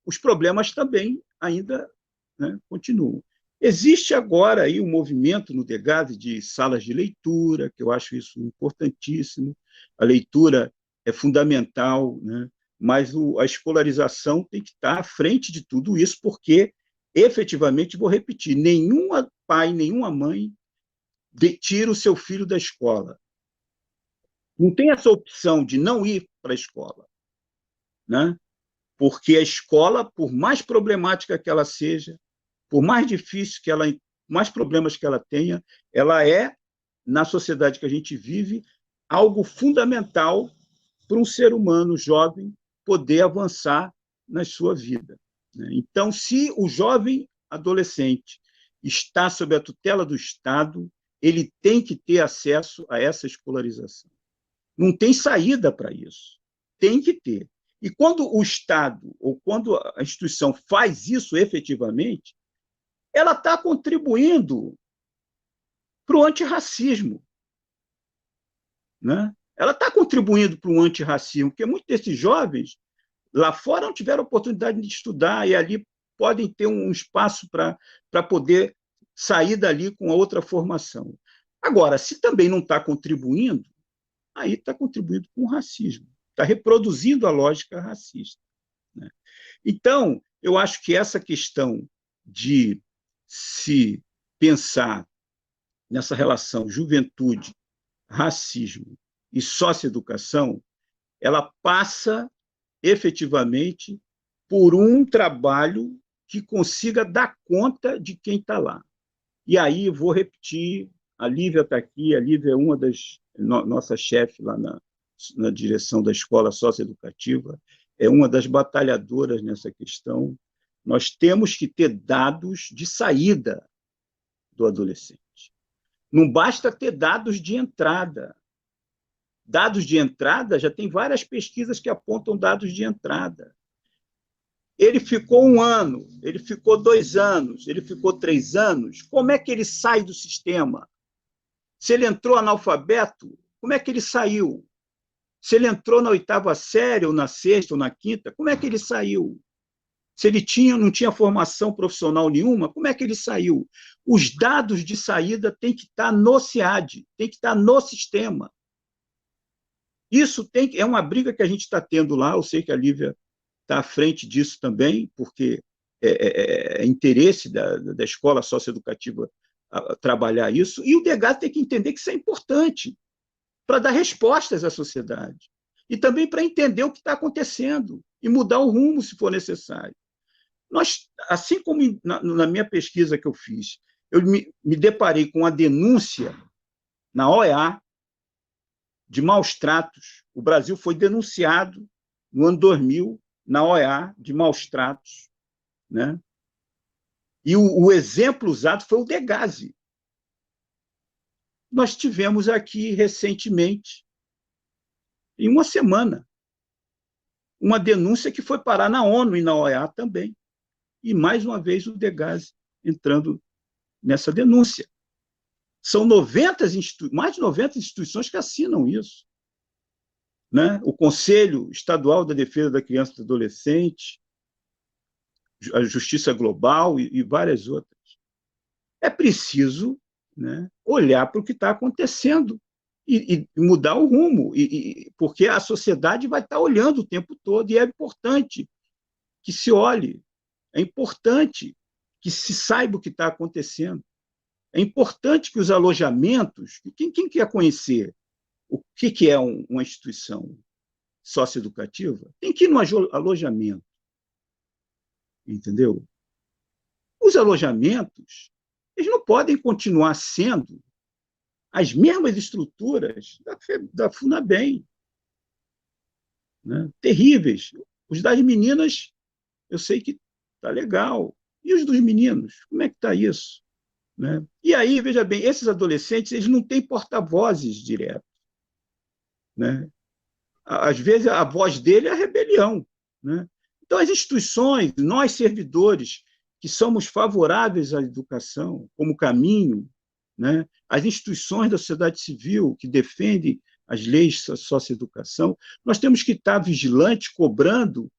os problemas também ainda, né, continuam. Existe agora aí um movimento no DEGAV de salas de leitura, que eu acho isso importantíssimo. A leitura é fundamental, né? Mas a escolarização tem que estar à frente de tudo isso, porque, efetivamente, vou repetir, nenhum pai, nenhuma mãe tira o seu filho da escola. Não tem essa opção de não ir para a escola, né? Porque a escola, por mais problemática que ela seja, por mais difícil que ela, mais problemas que ela tenha, ela é, na sociedade que a gente vive, algo fundamental para um ser humano jovem poder avançar na sua vida, né? Então, se o jovem adolescente está sob a tutela do Estado, ele tem que ter acesso a essa escolarização. Não tem saída para isso. Tem que ter. E quando o Estado, ou quando a instituição faz isso efetivamente, ela está contribuindo para o antirracismo, né? Ela está contribuindo para o antirracismo, porque muitos desses jovens lá fora não tiveram oportunidade de estudar e ali podem ter um espaço para poder sair dali com outra formação. Agora, se também não está contribuindo, aí está contribuindo com o racismo, está reproduzindo a lógica racista, né? Então, eu acho que essa questão de se pensar nessa relação juventude, racismo e socioeducação, ela passa efetivamente por um trabalho que consiga dar conta de quem está lá. E aí, vou repetir, a Lívia está aqui, a Lívia é uma das nossa chefe lá na direção da escola socioeducativa, é uma das batalhadoras nessa questão. Nós temos que ter dados de saída do adolescente. Não basta ter dados de entrada. Dados de entrada, já tem várias pesquisas que apontam dados de entrada. Ele ficou 1 ano, ele ficou 2 anos, ele ficou 3 anos. Como é que ele sai do sistema? Se ele entrou analfabeto, como é que ele saiu? Se ele entrou na 8ª série, ou na 6ª, ou na 5ª, como é que ele saiu? Se ele não tinha formação profissional nenhuma, como é que ele saiu? Os dados de saída têm que estar no SEAD, têm que estar no sistema. Isso é uma briga que a gente está tendo lá, eu sei que a Lívia está à frente disso também, porque é interesse da escola socioeducativa trabalhar isso, e o DEGAS tem que entender que isso é importante para dar respostas à sociedade, e também para entender o que está acontecendo, e mudar o rumo, se for necessário. Assim como na minha pesquisa que eu fiz, eu me deparei com a denúncia na OEA de maus tratos. O Brasil foi denunciado no ano 2000 na OEA de maus tratos, né? E o exemplo usado foi o Degase. Nós tivemos aqui recentemente, em uma semana, uma denúncia que foi parar na ONU e na OEA também. E, mais uma vez, o Degase entrando nessa denúncia. São mais de 90 instituições que assinam isso, né? O Conselho Estadual da Defesa da Criança e do Adolescente, a Justiça Global e várias outras. É preciso, né, olhar para o que está acontecendo e mudar o rumo, porque a sociedade vai estar olhando o tempo todo, e é importante que se olhe, é importante que se saiba o que está acontecendo. É importante que os alojamentos... Quem quer conhecer o que é uma instituição socioeducativa, tem que ir no alojamento. Entendeu? Os alojamentos, eles não podem continuar sendo as mesmas estruturas da FUNABEM, né? Terríveis. Os das meninas, eu sei que está legal. E os dos meninos? Como é que está isso? Né? E aí, veja bem, esses adolescentes, eles não têm porta-vozes diretos, né? Às vezes, a voz dele é a rebelião, né? Então, as instituições, nós servidores, que somos favoráveis à educação como caminho, né? As instituições da sociedade civil que defendem as leis da socioeducação, nós temos que estar vigilantes, cobrando,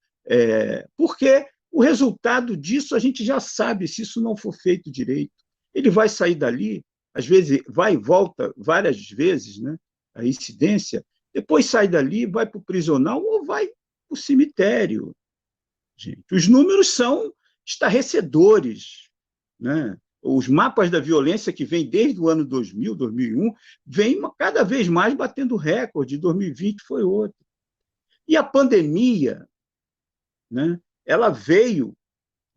porque o resultado disso a gente já sabe, se isso não for feito direito. Ele vai sair dali, às vezes vai e volta várias vezes, né, a incidência, depois sai dali, vai para o prisional ou vai para o cemitério. Gente, os números são estarrecedores, né? Os mapas da violência que vêm desde o ano 2000, 2001, vêm cada vez mais batendo recorde. 2020 foi outro. E a pandemia, né, ela veio,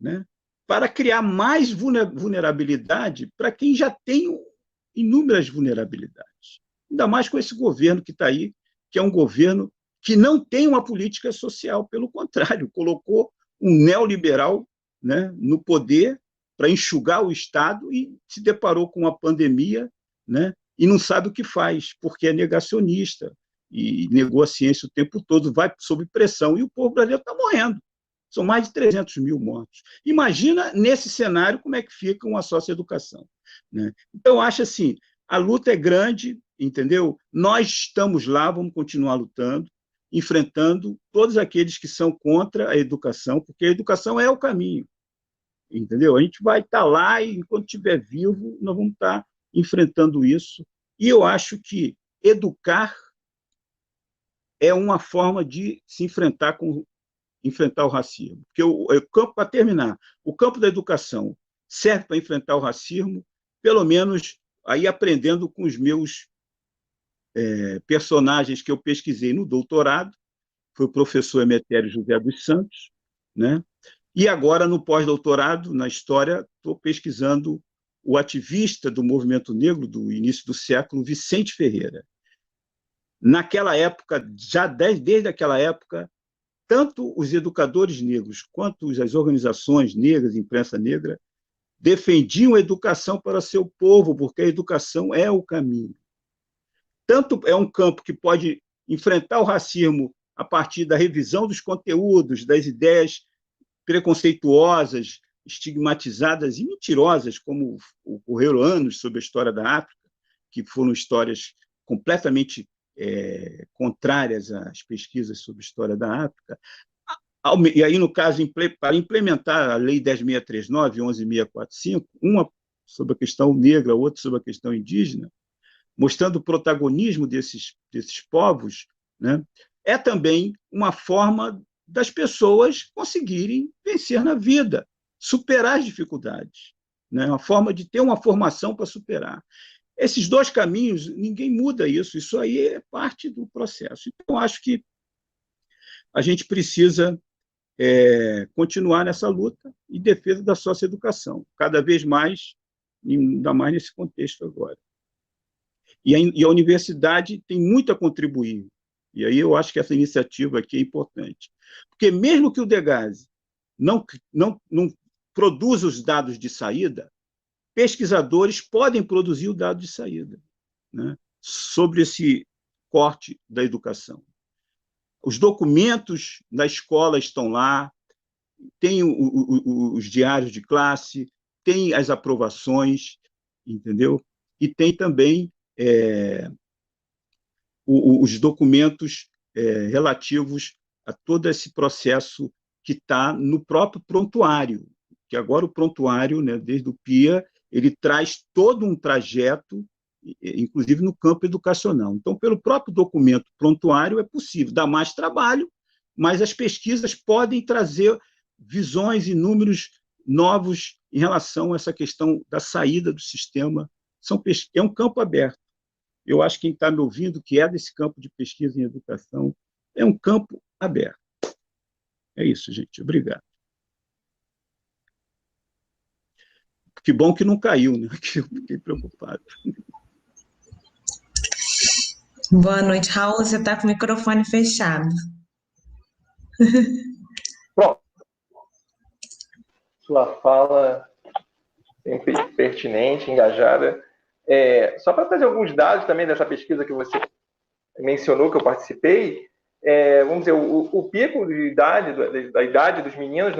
né, para criar mais vulnerabilidade para quem já tem inúmeras vulnerabilidades. Ainda mais com esse governo que está aí, que é um governo que não tem uma política social, pelo contrário, colocou um neoliberal, né, no poder para enxugar o Estado e se deparou com uma pandemia, né, e não sabe o que faz, porque é negacionista e negou a ciência o tempo todo, vai sob pressão, e o povo brasileiro está morrendo. São mais de 300 mil mortos. Imagina, nesse cenário, como é que fica uma socioeducação, né? Então, acho assim, a luta é grande, entendeu? Nós estamos lá, vamos continuar lutando, enfrentando todos aqueles que são contra a educação, porque a educação é o caminho, entendeu? A gente vai estar lá e, enquanto estiver vivo, nós vamos estar enfrentando isso. E eu acho que educar é uma forma de se enfrentar o racismo. Porque para terminar, o campo da educação serve para enfrentar o racismo, pelo menos aí aprendendo com os meus personagens que eu pesquisei no doutorado, foi o professor Emetério José dos Santos, né? E agora, no pós-doutorado, na História, estou pesquisando o ativista do movimento negro do início do século, Vicente Ferreira. Naquela época, desde aquela época, tanto os educadores negros quanto as organizações negras, imprensa negra, defendiam a educação para seu povo, porque a educação é o caminho. Tanto é um campo que pode enfrentar o racismo a partir da revisão dos conteúdos, das ideias preconceituosas, estigmatizadas e mentirosas, como ocorreram anos sobre a história da África, que foram histórias completamente contrárias às pesquisas sobre a história da África. E aí, no caso, para implementar a Lei 10.639 e 11.645, uma sobre a questão negra, outra sobre a questão indígena, mostrando o protagonismo desses povos, né, é também uma forma das pessoas conseguirem vencer na vida, superar as dificuldades, né, uma forma de ter uma formação para superar. Esses dois caminhos, ninguém muda isso aí é parte do processo. Então, acho que a gente precisa continuar nessa luta em defesa da socioeducação, cada vez mais, ainda mais nesse contexto agora. E a universidade tem muito a contribuir, e aí eu acho que essa iniciativa aqui é importante, porque mesmo que o Degase não produza os dados de saída, pesquisadores podem produzir o dado de saída, né, sobre esse corte da educação. Os documentos da escola estão lá, tem os diários de classe, tem as aprovações, entendeu? E tem também os documentos relativos a todo esse processo que está no próprio prontuário, que agora o prontuário, né, desde o PIA, ele traz todo um trajeto, inclusive no campo educacional. Então, pelo próprio documento prontuário, é possível dar mais trabalho, mas as pesquisas podem trazer visões e números novos em relação a essa questão da saída do sistema. É um campo aberto. Eu acho que quem está me ouvindo, que é desse campo de pesquisa em educação, é um campo aberto. É isso, gente. Obrigado. Que bom que não caiu, né? Que eu fiquei preocupado. Boa noite, Raul. Você está com o microfone fechado. Pronto. Sua fala sempre pertinente, engajada. Só para trazer alguns dados também dessa pesquisa que você mencionou, que eu participei, vamos dizer, o pico de idade, da idade dos meninos,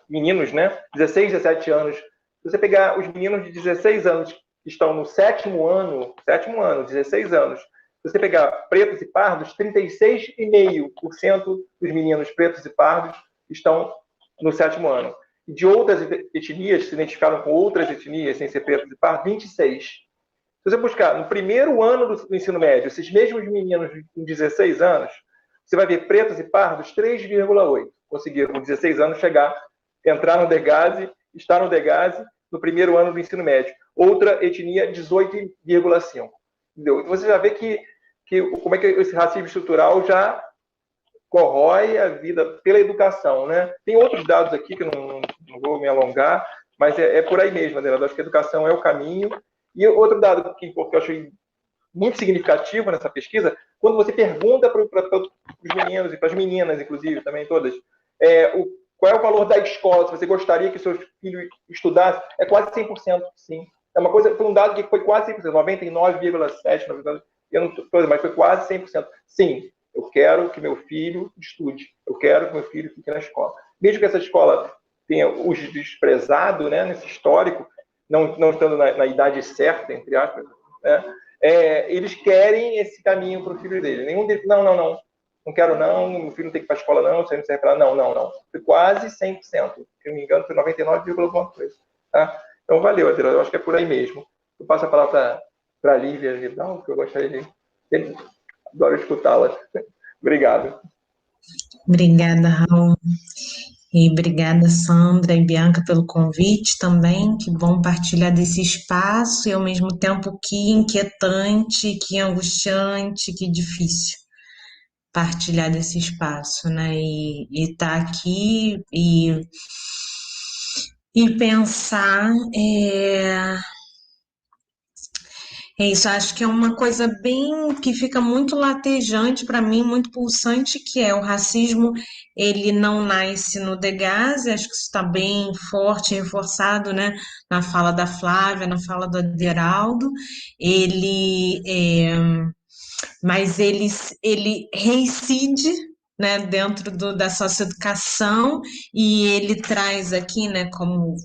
meninos, né, 16, 17 anos, se você pegar os meninos de 16 anos que estão no sétimo ano, 16 anos, se você pegar pretos e pardos, 36,5% dos meninos pretos e pardos estão no sétimo ano. E de outras etnias, se identificaram com outras etnias, sem ser pretos e pardos, 26. Se você buscar no primeiro ano do ensino médio, esses mesmos meninos com 16 anos, você vai ver pretos e pardos 3,8. Conseguiram, com 16 anos, entrar no Degase, estar no Degase no primeiro ano do ensino médio. Outra etnia, 18,5. Entendeu? Você já vê como é que esse racismo estrutural já corrói a vida pela educação, né? Tem outros dados aqui que eu não vou me alongar, mas é por aí mesmo, Adela. Eu acho que a educação é o caminho. E outro dado que eu achei muito significativo nessa pesquisa, quando você pergunta para os meninos e para as meninas, inclusive, também todas, qual é o valor da escola, se você gostaria que seu filho estudasse, é quase 100%, sim. Foi um dado que foi quase 100%, 99,7%, eu não estou dizendo, mas foi quase 100%. Sim, eu quero que meu filho estude, eu quero que meu filho fique na escola. Mesmo que essa escola tenha os desprezado, né, nesse histórico, não estando na idade certa, entre aspas, né, eles querem esse caminho para o filho dele. Nenhum deles, não quero não, meu filho não tem que ir para a escola não, isso aí não serve para não. Foi quase 100%, se não me engano, foi 99, alguma coisa. Tá? Então, valeu, Adela, eu acho que é por aí mesmo. Eu passo a palavra para a Lívia Vidal, que eu gostaria de... Adoro escutá-la. Obrigado. Obrigada, Raul. E obrigada, Sandra e Bianca, pelo convite também. Que bom partilhar desse espaço e, ao mesmo tempo, que inquietante, que angustiante, que difícil partilhar desse espaço, né? E estar aqui e pensar... É isso, acho que é uma coisa bem que fica muito latejante para mim, muito pulsante, que é o racismo, ele não nasce no Degase, acho que isso está bem forte, reforçado, né, na fala da Flávia, na fala do Aderaldo, mas ele reincide, né, dentro da socioeducação, e ele traz aqui, né, como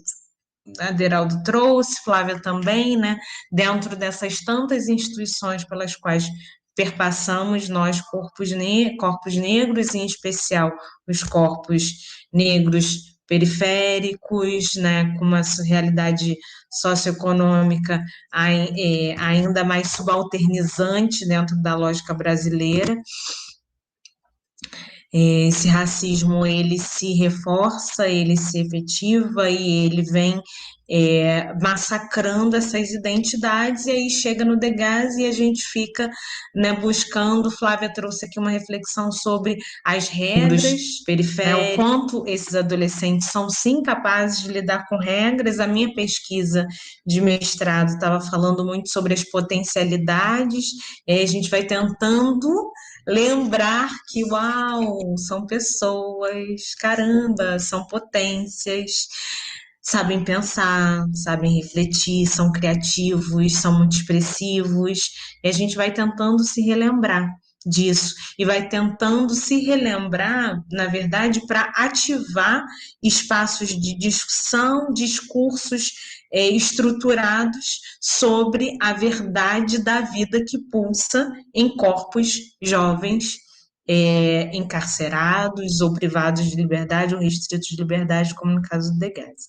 a Deraldo trouxe, Flávia também, né, dentro dessas tantas instituições pelas quais perpassamos nós, corpos negros, em especial os corpos negros periféricos, né, com uma realidade socioeconômica ainda mais subalternizante dentro da lógica brasileira. Esse racismo, ele se reforça, ele se efetiva e ele vem massacrando essas identidades, e aí chega no Degas e a gente fica, né, buscando. Flávia trouxe aqui uma reflexão sobre as regras periféricas, o quanto esses adolescentes são sim capazes de lidar com regras. A minha pesquisa de mestrado estava falando muito sobre as potencialidades, e aí a gente vai tentando lembrar que, uau, são pessoas, caramba, são potências, sabem pensar, sabem refletir, são criativos, são muito expressivos, e a gente vai tentando se relembrar disso, e vai tentando se relembrar, na verdade, para ativar espaços de discussão, discursos estruturados sobre a verdade da vida que pulsa em corpos jovens encarcerados ou privados de liberdade ou restritos de liberdade, como no caso do Degas.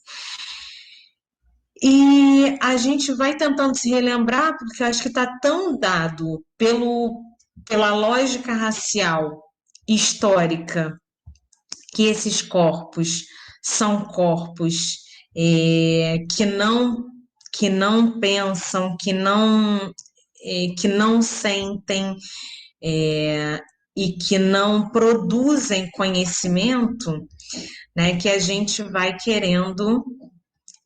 E a gente vai tentando se relembrar, porque eu acho que está tão dado pela lógica racial histórica que esses corpos são corpos que não pensam, que não sentem e que não produzem conhecimento, né, que a gente vai querendo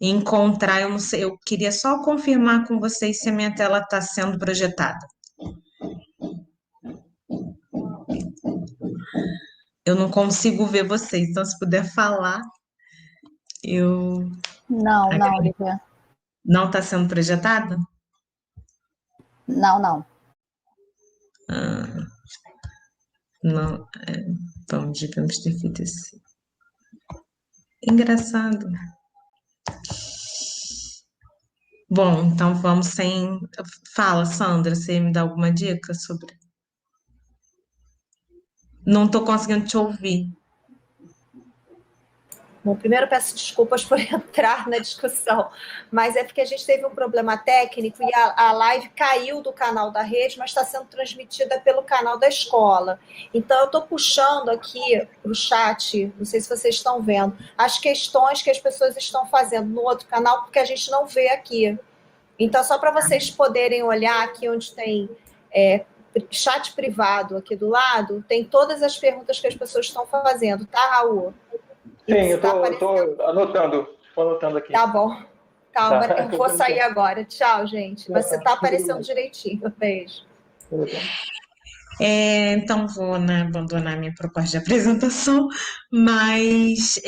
encontrar. Eu não sei, eu queria só confirmar com vocês se a minha tela está sendo projetada. Eu não consigo ver vocês, então se puder falar, eu... Não, Olivia. Não está sendo projetada? Não. Não, devemos ter feito esse... Engraçado. Bom, então vamos sem... Fala, Sandra, você me dá alguma dica sobre... Não estou conseguindo te ouvir. Bom, primeiro peço desculpas por entrar na discussão, mas é porque a gente teve um problema técnico e a live caiu do canal da rede, mas está sendo transmitida pelo canal da escola. Então, eu estou puxando aqui para o chat, não sei se vocês estão vendo, as questões que as pessoas estão fazendo no outro canal, porque a gente não vê aqui. Então, só para vocês poderem olhar aqui onde tem chat privado aqui do lado, tem todas as perguntas que as pessoas estão fazendo, tá, Raul? Sim, eu estou anotando aqui. Tá bom. Calma, eu vou sair agora. Tchau, gente. Você está aparecendo direitinho. Beijo. Então, vou abandonar minha proposta de apresentação, mas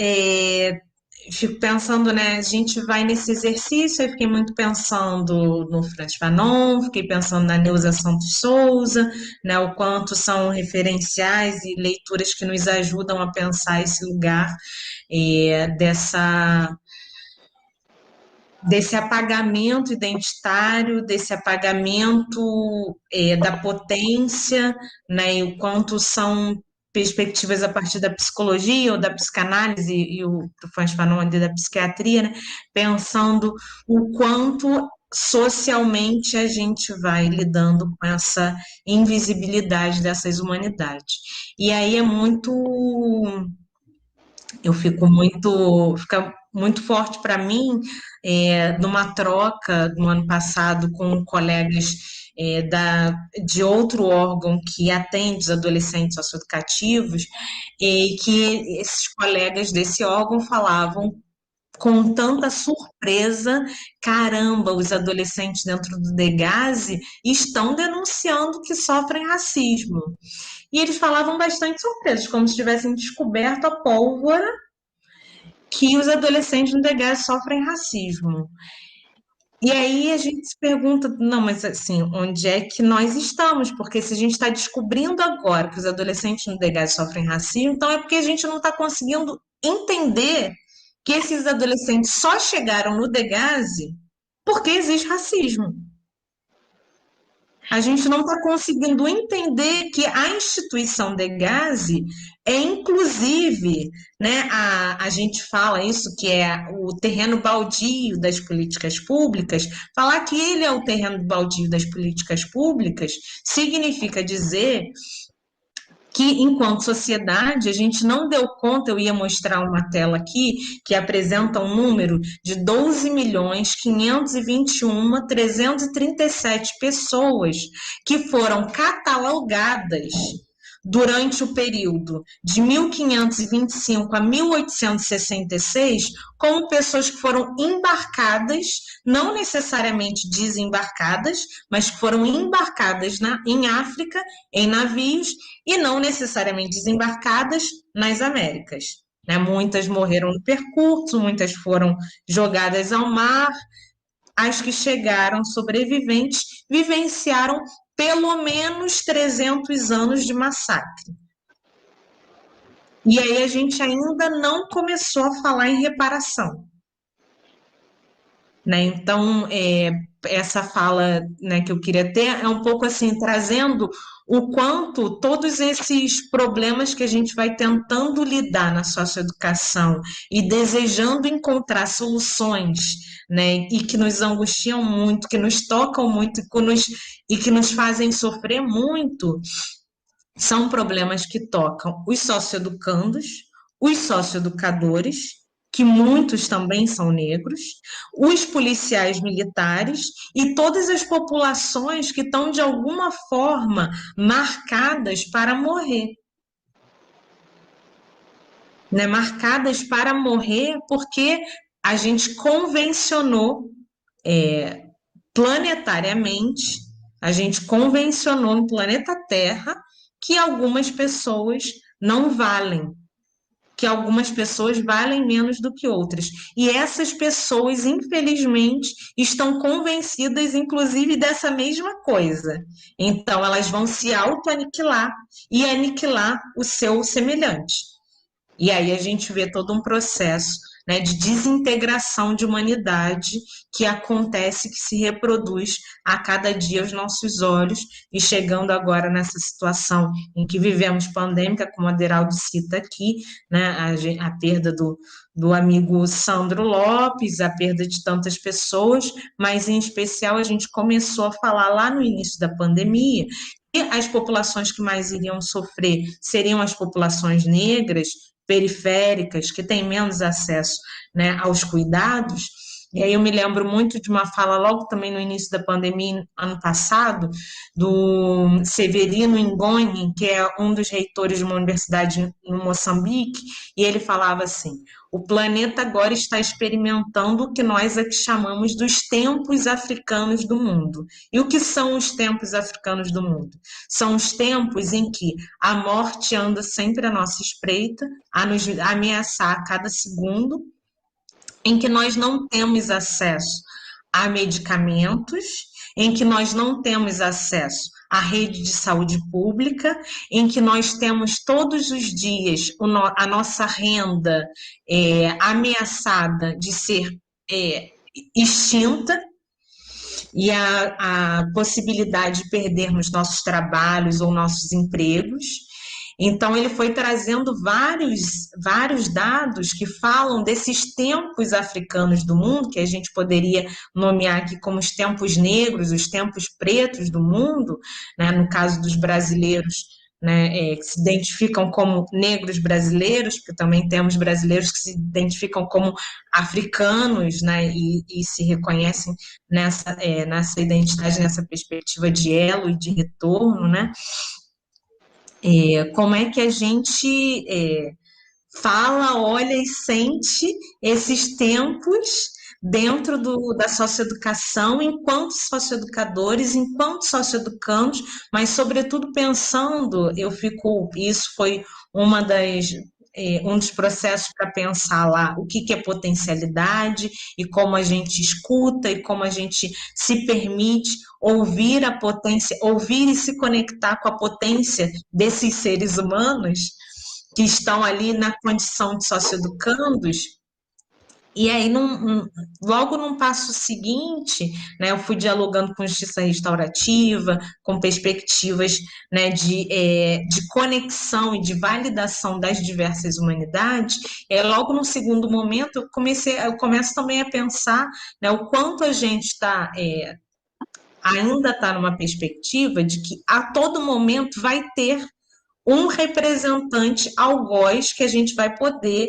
fico pensando, né? A gente vai nesse exercício, eu fiquei muito pensando no Franz Fanon, fiquei pensando na Neuza Santos Souza, né? O quanto são referenciais e leituras que nos ajudam a pensar esse lugar desse apagamento identitário, desse apagamento da potência, né, e o quanto são perspectivas a partir da psicologia ou da psicanálise, e o Franz Fanon da psiquiatria, né, pensando o quanto socialmente a gente vai lidando com essa invisibilidade dessas humanidades. E aí fica muito forte para mim, numa troca no ano passado com colegas de outro órgão que atende os adolescentes socioeducativos, e que esses colegas desse órgão falavam com tanta surpresa: caramba, os adolescentes dentro do Degaze estão denunciando que sofrem racismo. E eles falavam bastante surpresos, como se tivessem descoberto a pólvora que os adolescentes no Degaze sofrem racismo. E aí a gente se pergunta, não, mas assim, onde é que nós estamos? Porque se a gente está descobrindo agora que os adolescentes no DEGASE sofrem racismo, então é porque a gente não está conseguindo entender que esses adolescentes só chegaram no DEGASE porque existe racismo. A gente não está conseguindo entender que a instituição DEGASE é, inclusive, né, a gente fala isso, que é o terreno baldio das políticas públicas. Falar que ele é o terreno baldio das políticas públicas significa dizer que, enquanto sociedade, a gente não deu conta. Eu ia mostrar uma tela aqui que apresenta um número de 12.521.337 pessoas que foram catalogadas durante o período de 1525 a 1866 como pessoas que foram embarcadas, não necessariamente desembarcadas, mas que foram embarcadas em África, em navios, e não necessariamente desembarcadas nas Américas. Né? Muitas morreram no percurso, muitas foram jogadas ao mar. As que chegaram sobreviventes vivenciaram pelo menos 300 anos de massacre. E aí a gente ainda não começou a falar em reparação. Né? Então, essa fala, né, que eu queria ter é um pouco assim, trazendo o quanto todos esses problemas que a gente vai tentando lidar na socioeducação e desejando encontrar soluções, né, e que nos angustiam muito, que nos tocam muito e que nos fazem sofrer muito, são problemas que tocam os socioeducandos, os socioeducadores, que muitos também são negros, os policiais militares e todas as populações que estão, de alguma forma, marcadas para morrer. Né? Marcadas para morrer porque a gente convencionou planetariamente, a gente convencionou no planeta Terra que algumas pessoas não valem, que algumas pessoas valem menos do que outras. E essas pessoas, infelizmente, estão convencidas, inclusive, dessa mesma coisa. Então, elas vão se auto-aniquilar e aniquilar o seu semelhante. E aí a gente vê todo um processo, né, de desintegração de humanidade que acontece, que se reproduz a cada dia aos nossos olhos, e chegando agora nessa situação em que vivemos pandêmica, como a Deraldo cita aqui, né, a perda do amigo Sandro Lopes, a perda de tantas pessoas, mas em especial a gente começou a falar lá no início da pandemia, e as populações que mais iriam sofrer seriam as populações negras, periféricas, que têm menos acesso, né, aos cuidados. E aí eu me lembro muito de uma fala logo também no início da pandemia, ano passado, do Severino Ingoni, que é um dos reitores de uma universidade no Moçambique, e ele falava assim: o planeta agora está experimentando o que nós aqui chamamos dos tempos africanos do mundo. E o que são os tempos africanos do mundo? São os tempos em que a morte anda sempre à nossa espreita, a nos ameaçar a cada segundo, em que nós não temos acesso a medicamentos, em que nós não temos acesso à rede de saúde pública, em que nós temos todos os dias a nossa renda ameaçada de ser extinta, e a possibilidade de perdermos nossos trabalhos ou nossos empregos. Então, ele foi trazendo vários dados que falam desses tempos africanos do mundo, que a gente poderia nomear aqui como os tempos negros, os tempos pretos do mundo, né? No caso dos brasileiros, né, que se identificam como negros brasileiros, porque também temos brasileiros que se identificam como africanos, né, e se reconhecem nessa identidade, nessa perspectiva de elo e de retorno, né? Como é que a gente fala, olha e sente esses tempos dentro da socioeducação, enquanto socioeducadores, enquanto socioeducandos, mas sobretudo pensando, isso foi uma das um dos processos para pensar lá o que é potencialidade e como a gente escuta e como a gente se permite ouvir a potência, ouvir e se conectar com a potência desses seres humanos que estão ali na condição de socioeducandos. E aí, logo num passo seguinte, né, eu fui dialogando com justiça restaurativa, com perspectivas, né, de conexão e de validação das diversas humanidades. E aí, logo no segundo momento, eu começo também a pensar, né, o quanto a gente ainda está numa perspectiva de que a todo momento vai ter um representante algoz que a gente vai poder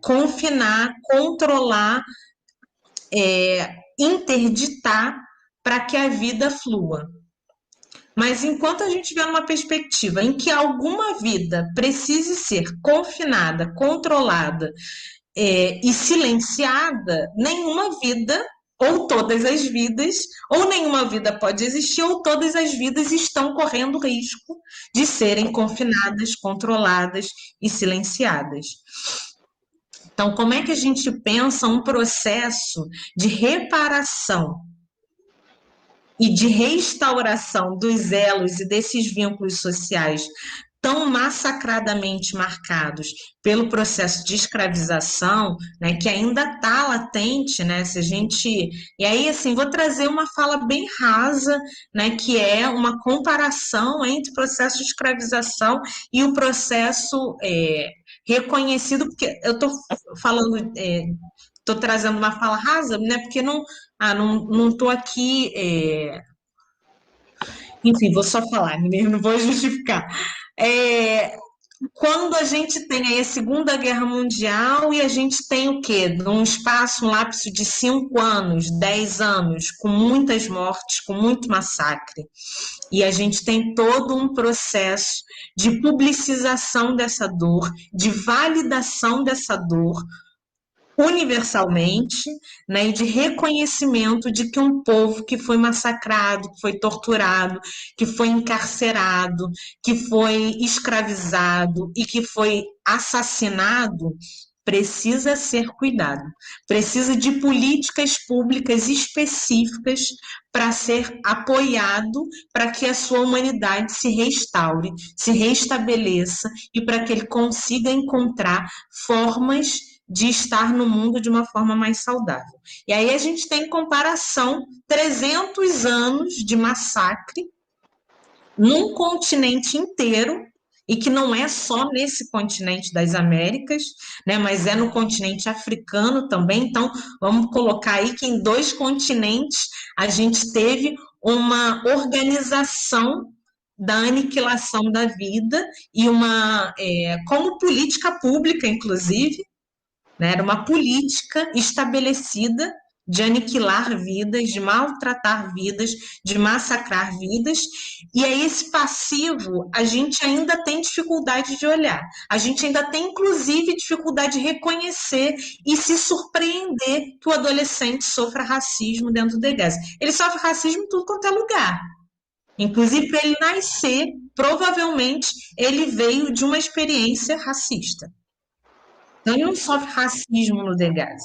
confinar, controlar, interditar para que a vida flua. Mas enquanto a gente estiver numa perspectiva em que alguma vida precise ser confinada, controlada e silenciada, nenhuma vida, ou todas as vidas, ou nenhuma vida pode existir, ou todas as vidas estão correndo risco de serem confinadas, controladas e silenciadas. Então, como é que a gente pensa um processo de reparação e de restauração dos elos e desses vínculos sociais tão massacradamente marcados pelo processo de escravização, né, que ainda está latente, né, se a gente... E aí, assim, vou trazer uma fala bem rasa, né, que é uma comparação entre o processo de escravização e o processo reconhecido, porque eu estou falando... Estou trazendo uma fala rasa, né, porque não estou aqui... Enfim, vou só falar, não vou justificar. Quando a gente tem aí a Segunda Guerra Mundial e a gente tem o quê? Um espaço, um lapso de 5 anos, 10 anos, com muitas mortes, com muito massacre. E a gente tem todo um processo de publicização dessa dor, de validação dessa dor, universalmente, né, e de reconhecimento de que um povo que foi massacrado, que foi torturado, que foi encarcerado, que foi escravizado e que foi assassinado, precisa ser cuidado, precisa de políticas públicas específicas para ser apoiado, para que a sua humanidade se restaure, se restabeleça e para que ele consiga encontrar formas de estar no mundo de uma forma mais saudável. E aí a gente tem em comparação 300 anos de massacre num continente inteiro, e que não é só nesse continente das Américas, né, mas é no continente africano também. Então, vamos colocar aí que em 2 continentes a gente teve uma organização da aniquilação da vida e como política pública, inclusive, né, era uma política estabelecida de aniquilar vidas, de maltratar vidas, de massacrar vidas, e aí esse passivo a gente ainda tem dificuldade de olhar, a gente ainda tem inclusive dificuldade de reconhecer e se surpreender que o adolescente sofra racismo dentro do EGAS. Ele sofre racismo em tudo quanto é lugar, inclusive para ele nascer, provavelmente ele veio de uma experiência racista. Então, ele não sofre racismo no DEGAS.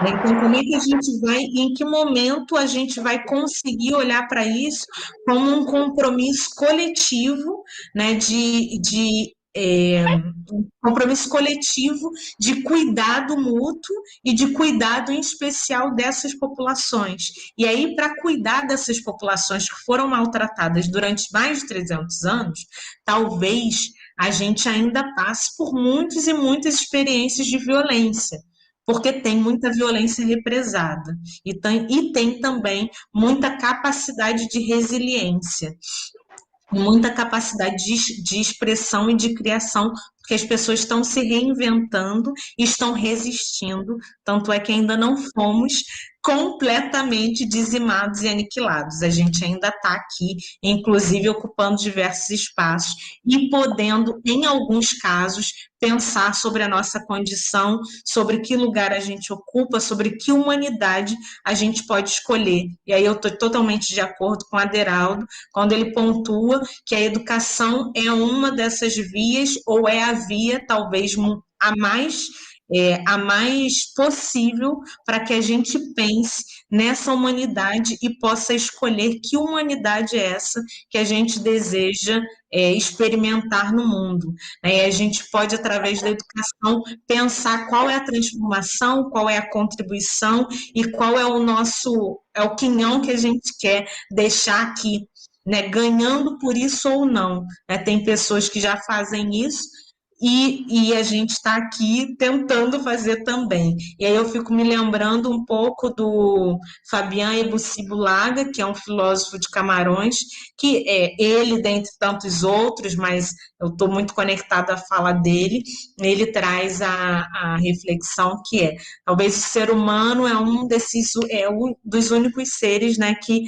Então, como é que a gente vai, em que momento a gente vai conseguir olhar para isso como um compromisso coletivo, né, um compromisso coletivo de cuidado mútuo e de cuidado em especial dessas populações. E aí, para cuidar dessas populações que foram maltratadas durante mais de 300 anos, talvez a gente ainda passe por muitas e muitas experiências de violência, porque tem muita violência represada e tem também muita capacidade de resiliência, muita capacidade de expressão e de criação, porque as pessoas estão se reinventando e estão resistindo, tanto é que ainda não fomos completamente dizimados e aniquilados. A gente ainda está aqui, inclusive ocupando diversos espaços e podendo, em alguns casos, pensar sobre a nossa condição, sobre que lugar a gente ocupa, sobre que humanidade a gente pode escolher. E aí eu estou totalmente de acordo com o Aderaldo, quando ele pontua que a educação é uma dessas vias, ou é a via, talvez, a mais possível para que a gente pense nessa humanidade e possa escolher que humanidade é essa que a gente deseja experimentar no mundo. E a gente pode, através da educação, pensar qual é a transformação, qual é a contribuição e qual é o quinhão que a gente quer deixar aqui, né, ganhando por isso ou não. Tem pessoas que já fazem isso, e a gente está aqui tentando fazer também. E aí eu fico me lembrando um pouco do Fabian Ebussi-Bulaga, que é um filósofo de Camarões, que ele, dentre tantos outros, mas eu estou muito conectada à fala dele, ele traz a reflexão que talvez o ser humano é um dos únicos seres, né, que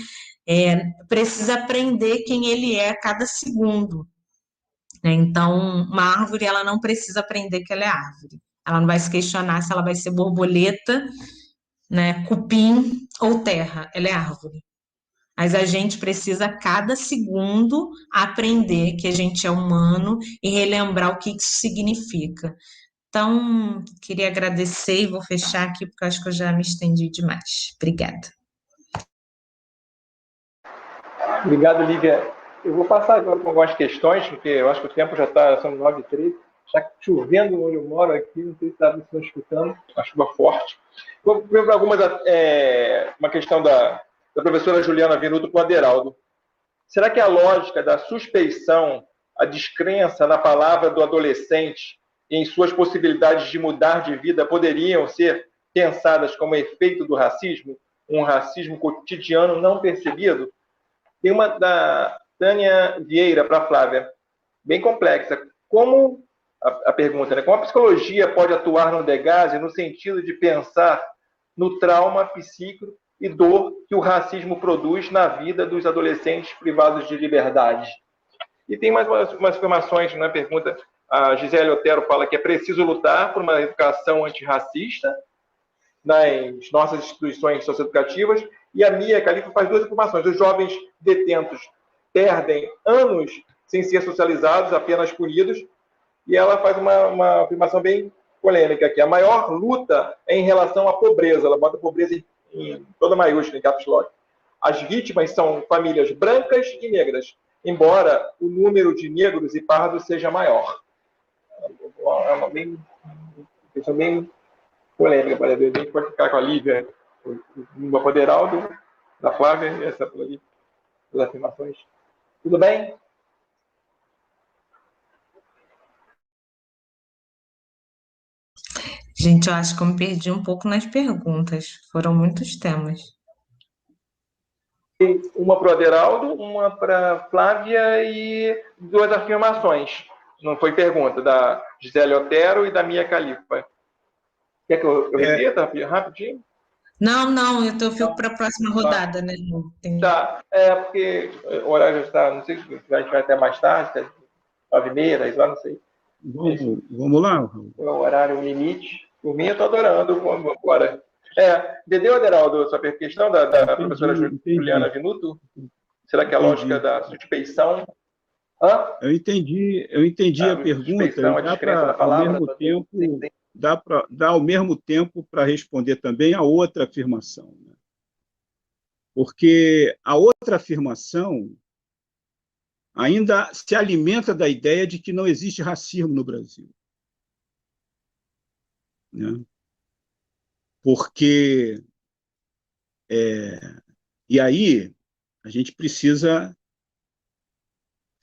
precisa aprender quem ele é a cada segundo. Então, uma árvore, ela não precisa aprender que ela é árvore. Ela não vai se questionar se ela vai ser borboleta, né, cupim ou terra. Ela é árvore. Mas a gente precisa, a cada segundo, aprender que a gente é humano e relembrar o que isso significa. Então, queria agradecer e vou fechar aqui, porque acho que eu já me estendi demais. Obrigada. Obrigado, Lívia. Eu vou passar agora com algumas questões, porque eu acho que o tempo já está, são 9h13, está chovendo onde eu moro aqui, não sei se vocês estão escutando, uma chuva forte. Vou ver algumas, uma questão da professora Juliana Venuto com o Aderaldo. Será que a lógica da suspeição, a descrença na palavra do adolescente e em suas possibilidades de mudar de vida poderiam ser pensadas como efeito do racismo, um racismo cotidiano não percebido? Tem uma da Tânia Vieira para a Flávia, bem complexa. Como a pergunta, né? Como a psicologia pode atuar no Degasse no sentido de pensar no trauma psíquico e dor que o racismo produz na vida dos adolescentes privados de liberdade? E tem mais umas informações na pergunta. A Gisele Otero fala que é preciso lutar por uma educação antirracista nas nossas instituições socioeducativas. E a Mia Califa faz duas informações. Os jovens detentos perdem anos sem ser socializados, apenas punidos. E ela faz uma afirmação bem polêmica aqui. A maior luta é em relação à pobreza. Ela bota a pobreza em toda maiúscula, em caps lock. As vítimas são famílias brancas e negras, embora o número de negros e pardos seja maior. É uma questão bem polêmica, para ver. A gente pode ficar com a Lívia, o Aderaldo, da Flávia, essa por ali, as afirmações. Tudo bem? Gente, eu acho que eu me perdi um pouco nas perguntas. Foram muitos temas. Uma para o Aderaldo, uma para a Flávia e duas afirmações. Não foi pergunta, da Gisele Otero e da Mia Califa. Quer que eu repita rapidinho? Não, eu fico para a próxima rodada, né? Tá, porque o horário já está, não sei se a gente vai até mais tarde, 9h30, 10 horas, não sei. Vamos lá. O horário limite. Por mim, eu estou adorando. Vamos embora. Entendeu, Aderaldo, sua questão da professora Juliana Venuto? Será que a lógica da suspeição... Eu entendi a pergunta. Dá ao mesmo tempo para responder também a outra afirmação. Né? Porque a outra afirmação ainda se alimenta da ideia de que não existe racismo no Brasil. Né? Porque... e aí, a gente precisa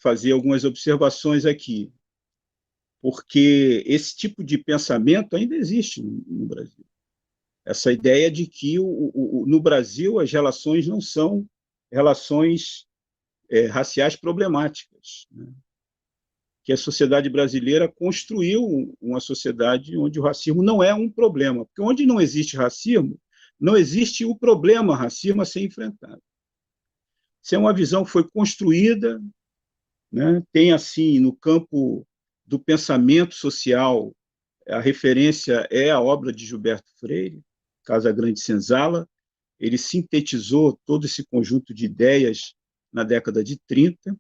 fazer algumas observações aqui, porque esse tipo de pensamento ainda existe no Brasil. Essa ideia de que no Brasil as relações não são relações raciais problemáticas, né? Que a sociedade brasileira construiu uma sociedade onde o racismo não é um problema, porque onde não existe racismo, não existe o problema racismo a ser enfrentado. Isso é uma visão que foi construída, né? Tem, assim, no campo do pensamento social, a referência é a obra de Gilberto Freire, Casa Grande Senzala. Ele sintetizou todo esse conjunto de ideias na década de 30.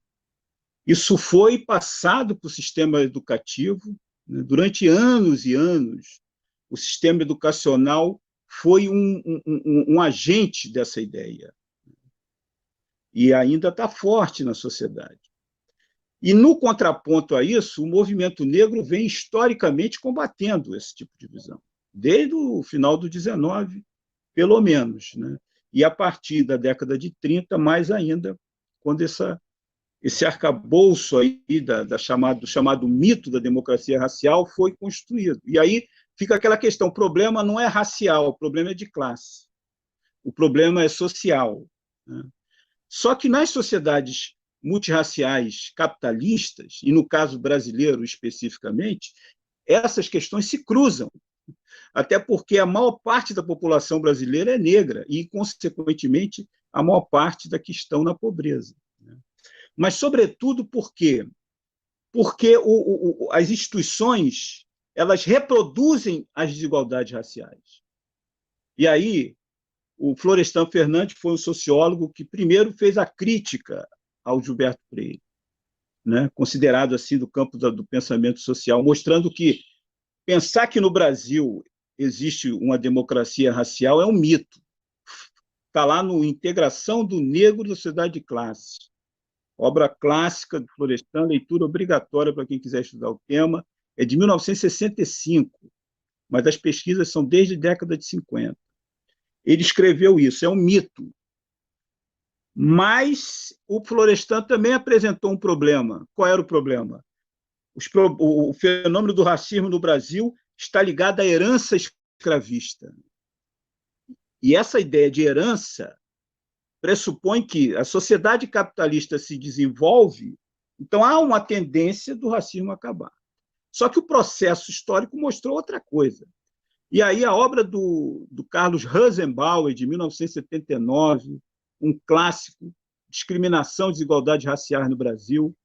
Isso foi passado para o sistema educativo, né? Durante anos e anos, o sistema educacional foi um agente dessa ideia. E ainda está forte na sociedade. E, no contraponto a isso, o movimento negro vem historicamente combatendo esse tipo de visão, desde o final do XIX, pelo menos, né? E a partir da década de 30, mais ainda, quando esse arcabouço aí do chamado mito da democracia racial foi construído. E aí fica aquela questão, o problema não é racial, o problema é de classe, o problema é social, né? Só que nas sociedades multirraciais capitalistas, e no caso brasileiro especificamente, essas questões se cruzam, até porque a maior parte da população brasileira é negra e, consequentemente, a maior parte da que estão na pobreza. Mas, sobretudo, por quê? Porque as instituições elas reproduzem as desigualdades raciais. E aí, o Florestan Fernandes foi um sociólogo que primeiro fez a crítica ao Gilberto Freire, né, considerado assim do campo do pensamento social, mostrando que pensar que no Brasil existe uma democracia racial é um mito. Está lá no Integração do Negro da Sociedade de Classe, obra clássica do Florestan, leitura obrigatória para quem quiser estudar o tema, é de 1965, mas as pesquisas são desde a década de 50. Ele escreveu isso, é um mito. Mas o Florestan também apresentou um problema. Qual era o problema? O fenômeno do racismo no Brasil está ligado à herança escravista. E essa ideia de herança pressupõe que a sociedade capitalista se desenvolve, então há uma tendência do racismo acabar. Só que o processo histórico mostrou outra coisa. E aí a obra do Carlos Rosenbauer, de 1979, um clássico, Discriminação e Desigualdades Raciais no Brasil,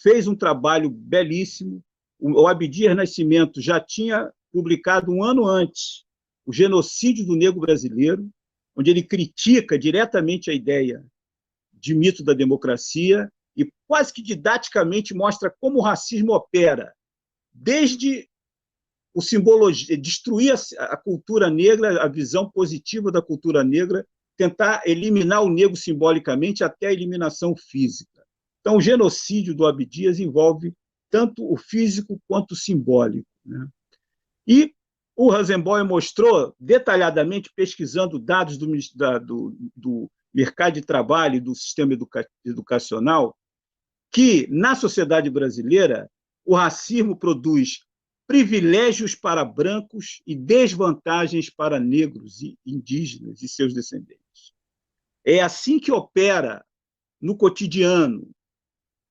fez um trabalho belíssimo. O Abdias Nascimento já tinha publicado um ano antes O Genocídio do Negro Brasileiro, onde ele critica diretamente a ideia de mito da democracia e quase que didaticamente mostra como o racismo opera, desde destruir a cultura negra, a visão positiva da cultura negra, tentar eliminar o negro simbolicamente até a eliminação física. Então, o genocídio do Abdias envolve tanto o físico quanto o simbólico, né? E o Rosenbauer mostrou detalhadamente, pesquisando dados do mercado de trabalho e do sistema educacional, que, na sociedade brasileira, o racismo produz privilégios para brancos e desvantagens para negros e indígenas e seus descendentes. É assim que opera no cotidiano.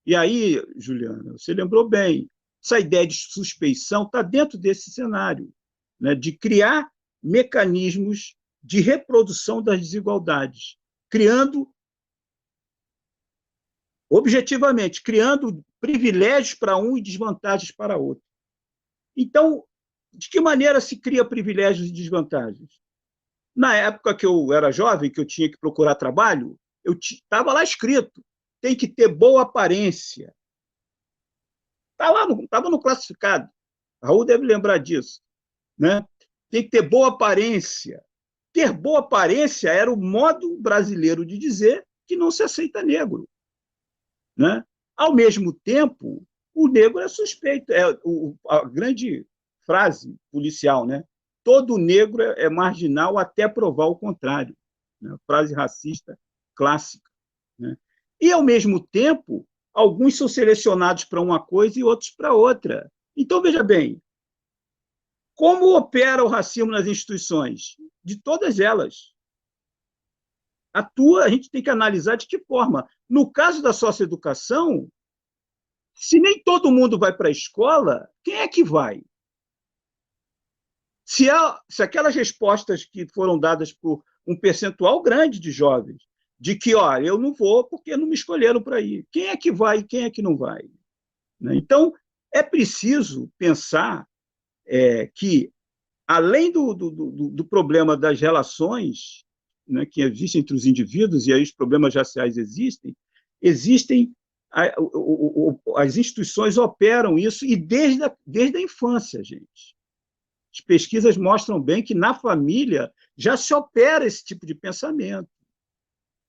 E aí, Juliana, você lembrou bem, essa ideia de suspeição está dentro desse cenário, né, de criar mecanismos de reprodução das desigualdades, objetivamente, criando privilégios para um e desvantagens para outro. Então, de que maneira se cria privilégios e desvantagens? Na época que eu era jovem, que eu tinha que procurar trabalho, estava lá escrito, tem que ter boa aparência. Estava no classificado. Raul deve lembrar disso, né? Tem que ter boa aparência. Ter boa aparência era o modo brasileiro de dizer que não se aceita negro, né? Ao mesmo tempo, o negro é suspeito. É a grande frase policial, né? Todo negro é marginal até provar o contrário, né? Frase racista clássica, né? E, ao mesmo tempo, alguns são selecionados para uma coisa e outros para outra. Então, veja bem, como opera o racismo nas instituições? De todas elas. A gente tem que analisar de que forma. No caso da socioeducação, se nem todo mundo vai para a escola, quem é que vai? Se aquelas respostas que foram dadas por um percentual grande de jovens, de que, olha, eu não vou porque não me escolheram para ir. Quem é que vai e quem é que não vai? Então, é preciso pensar que, além do problema das relações, né, que existem entre os indivíduos, e aí os problemas raciais existem as instituições operam isso, e desde a infância, gente. As pesquisas mostram bem que na família já se opera esse tipo de pensamento.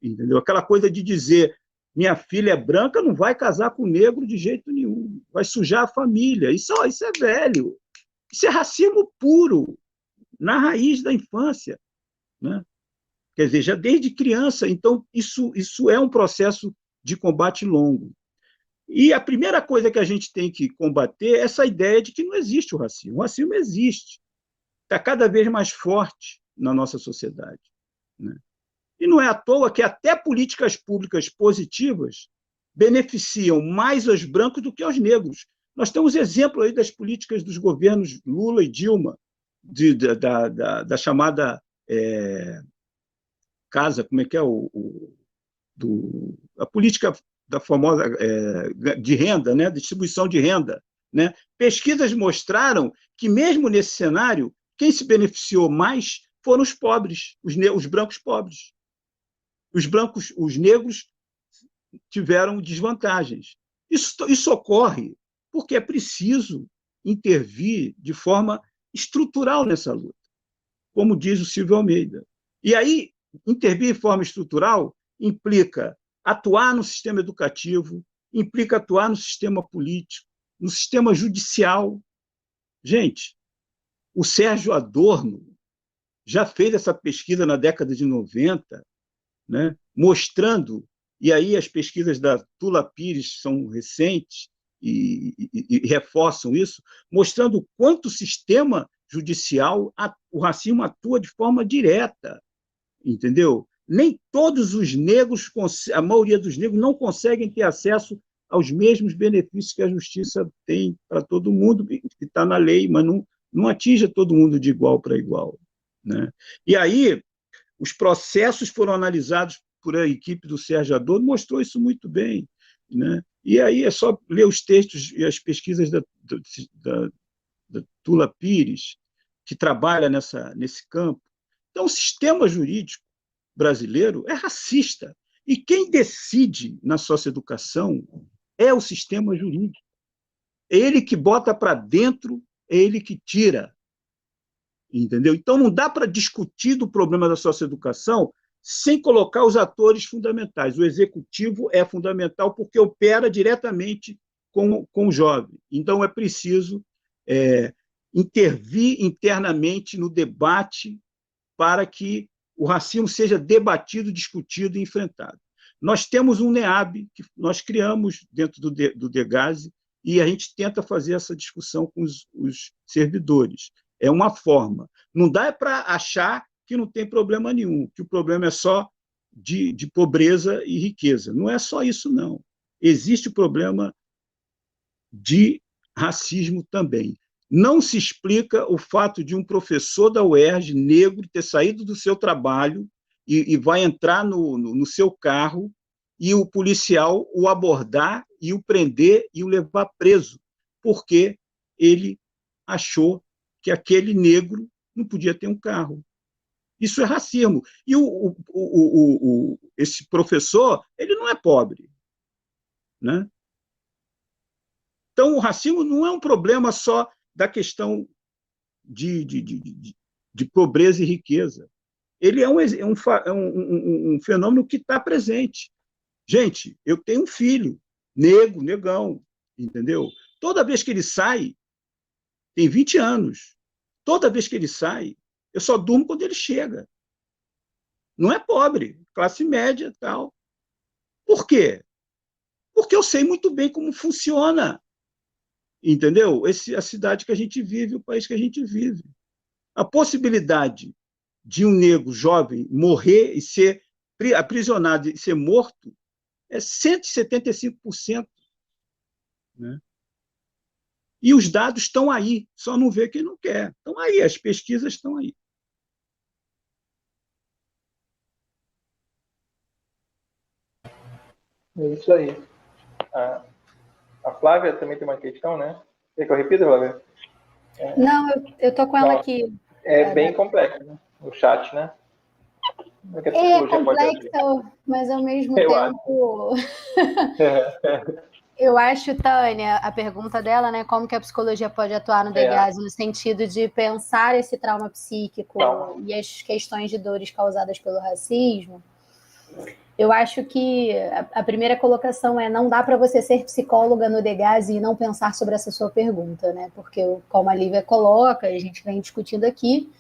Entendeu? Aquela coisa de dizer, minha filha é branca, não vai casar com negro de jeito nenhum, vai sujar a família. Isso é velho. Isso é racismo puro, na raiz da infância, né? Quer dizer, já desde criança. Então, isso é um processo de combate longo. E a primeira coisa que a gente tem que combater é essa ideia de que não existe o racismo. O racismo existe. Está cada vez mais forte na nossa sociedade, né? E não é à toa que até políticas públicas positivas beneficiam mais os brancos do que os negros. Nós temos exemplo aí das políticas dos governos Lula e Dilma, da chamada casa, como é que é a política da famosa de renda, né, distribuição de renda, né? Pesquisas mostraram que mesmo nesse cenário, quem se beneficiou mais foram os pobres, os brancos pobres. Os negros tiveram desvantagens. Isso ocorre porque é preciso intervir de forma estrutural nessa luta, como diz o Silvio Almeida. E aí, intervir de forma estrutural implica atuar no sistema educativo, implica atuar no sistema político, no sistema judicial. Gente, o Sérgio Adorno já fez essa pesquisa na década de 90, né, mostrando, e aí as pesquisas da Tula Pires são recentes e reforçam isso, mostrando o quanto o sistema judicial, o racismo atua de forma direta, entendeu? Nem todos os negros, a maioria dos negros, não conseguem ter acesso aos mesmos benefícios que a justiça tem para todo mundo, que está na lei, mas não atinge todo mundo de igual para igual, né? E aí, os processos foram analisados por a equipe do Sérgio Adorno, mostrou isso muito bem, né? E aí é só ler os textos e as pesquisas da Tula Pires, que trabalha nesse campo. Então, o sistema jurídico brasileiro é racista. E quem decide na socioeducação é o sistema jurídico. É ele que bota para dentro, é ele que tira. Entendeu? Então, não dá para discutir do problema da socioeducação sem colocar os atores fundamentais. O executivo é fundamental porque opera diretamente com o jovem. Então, é preciso intervir internamente no debate para que o racismo seja debatido, discutido e enfrentado. Nós temos um NEAB, que nós criamos dentro do DEGASE, e a gente tenta fazer essa discussão com os servidores. É uma forma. Não dá para achar que não tem problema nenhum, que o problema é só de pobreza e riqueza. Não é só isso, não. Existe o problema de racismo também. Não se explica o fato de um professor da UERJ, negro, ter saído do seu trabalho e vai entrar no seu carro e o policial o abordar e o prender e o levar preso, porque ele achou que aquele negro não podia ter um carro. Isso é racismo. E esse professor, ele não é pobre, né? Então, o racismo não é um problema só da questão de pobreza e riqueza. Ele é um fenômeno que está presente. Gente, eu tenho um filho, negão, entendeu? Toda vez que ele sai, tem 20 anos, toda vez que ele sai, eu só durmo quando ele chega. Não é pobre, classe média e tal. Por quê? Porque eu sei muito bem como funciona, entendeu? A cidade que a gente vive, o país que a gente vive. A possibilidade de um negro jovem morrer e ser aprisionado e ser morto é 175%. Né? E os dados estão aí, só não vê quem não quer. Estão aí, as pesquisas estão aí. É isso aí. A Flávia também tem uma questão, né? Quer que eu repita, Flávia? Não, eu estou com ela aqui. É bem complexo, né? O chat, né? É complexa, mas ao mesmo tempo... Eu acho, Tânia, a pergunta dela, né, como que a psicologia pode atuar no DGAS no sentido de pensar esse trauma psíquico e as questões de dores causadas pelo racismo. Eu acho que a primeira colocação é: não dá para você ser psicóloga no DGAS e não pensar sobre essa sua pergunta, né? Porque, como a Lívia coloca, a gente vem discutindo aqui,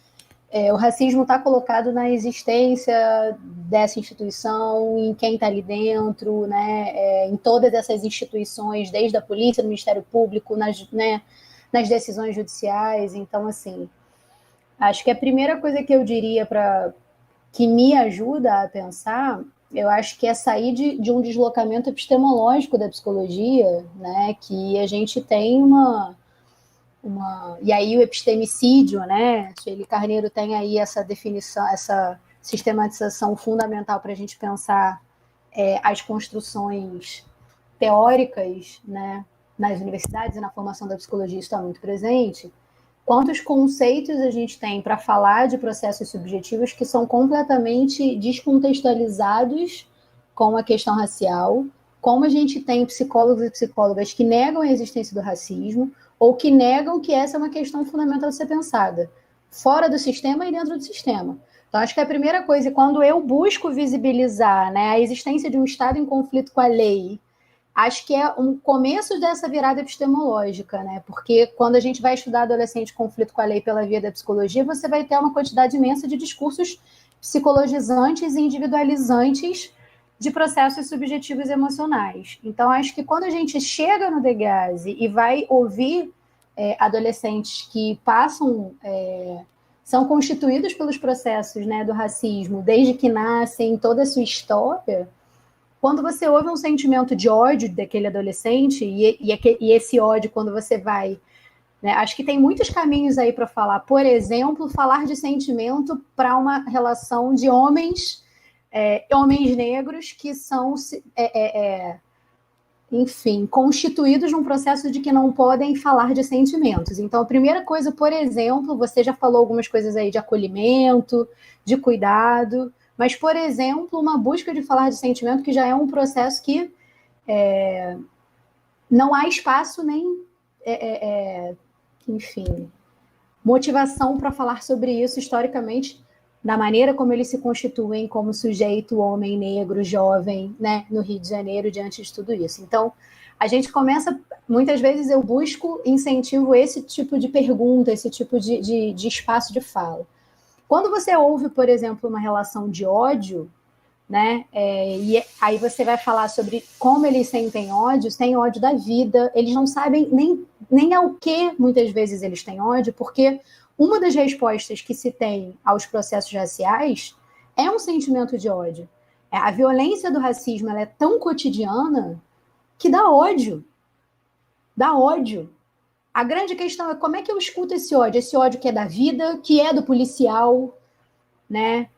o racismo está colocado na existência dessa instituição, em quem está ali dentro, né? Em todas essas instituições, desde a polícia, no Ministério Público, nas decisões judiciais. Então, assim, acho que a primeira coisa que eu diria que me ajuda a pensar, eu acho que é sair de um deslocamento epistemológico da psicologia, né? Que a gente tem e aí o epistemicídio, né? Sueli Carneiro tem aí essa definição, essa sistematização fundamental para a gente pensar as construções teóricas, né? Nas universidades e na formação da psicologia isso está muito presente. Quantos conceitos a gente tem para falar de processos subjetivos que são completamente descontextualizados com a questão racial, como a gente tem psicólogos e psicólogas que negam a existência do racismo, ou que negam que essa é uma questão fundamental de ser pensada, fora do sistema e dentro do sistema. Então, acho que a primeira coisa, quando eu busco visibilizar, né, a existência de um Estado em conflito com a lei, acho que é um começo dessa virada epistemológica, né? Porque quando a gente vai estudar adolescente em conflito com a lei pela via da psicologia, você vai ter uma quantidade imensa de discursos psicologizantes e individualizantes de processos subjetivos emocionais. Então, acho que quando a gente chega no DGAS e vai ouvir adolescentes que são constituídos pelos processos, né, do racismo, desde que nascem, toda a sua história, quando você ouve um sentimento de ódio daquele adolescente, e esse ódio, quando você vai... Né, acho que tem muitos caminhos aí para falar. Por exemplo, falar de sentimento para uma relação de homens negros que são, enfim, constituídos num processo de que não podem falar de sentimentos. Então, a primeira coisa, por exemplo, você já falou algumas coisas aí de acolhimento, de cuidado, mas, por exemplo, uma busca de falar de sentimento que já é um processo que não há espaço nem, enfim, motivação para falar sobre isso historicamente, da maneira como eles se constituem como sujeito, homem, negro, jovem, né, no Rio de Janeiro, diante de tudo isso. Então, a gente começa, muitas vezes eu busco, incentivo esse tipo de pergunta, esse tipo de espaço de fala. Quando você ouve, por exemplo, uma relação de ódio, né, e aí você vai falar sobre como eles sentem ódio da vida, eles não sabem nem ao que muitas vezes eles têm ódio, porque uma das respostas que se tem aos processos raciais é um sentimento de ódio. A violência do racismo ela é tão cotidiana que dá ódio. Dá ódio. A grande questão é como é que eu escuto esse ódio que é da vida, que é do policial, né?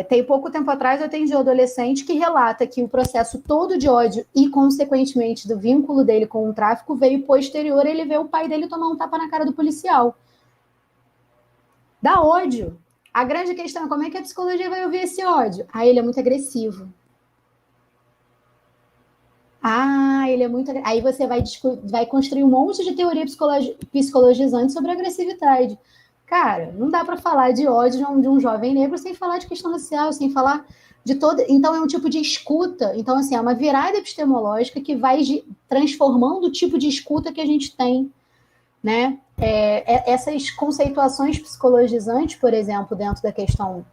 Tem pouco tempo atrás eu atendi um adolescente que relata que o processo todo de ódio e, consequentemente, do vínculo dele com o tráfico veio posterior a ele ver o pai dele tomar um tapa na cara do policial. Dá ódio. A grande questão é como é que a psicologia vai ouvir esse ódio? Ele é muito agressivo. Ele é muito... Aí você vai construir um monte de teoria psicologizante sobre agressividade. Cara, não dá para falar de ódio de um jovem negro sem falar de questão racial, sem falar de todo... Então, é um tipo de escuta. Então, assim, é uma virada epistemológica que vai transformando o tipo de escuta que a gente tem, né? Essas conceituações psicologizantes, por exemplo, dentro da questão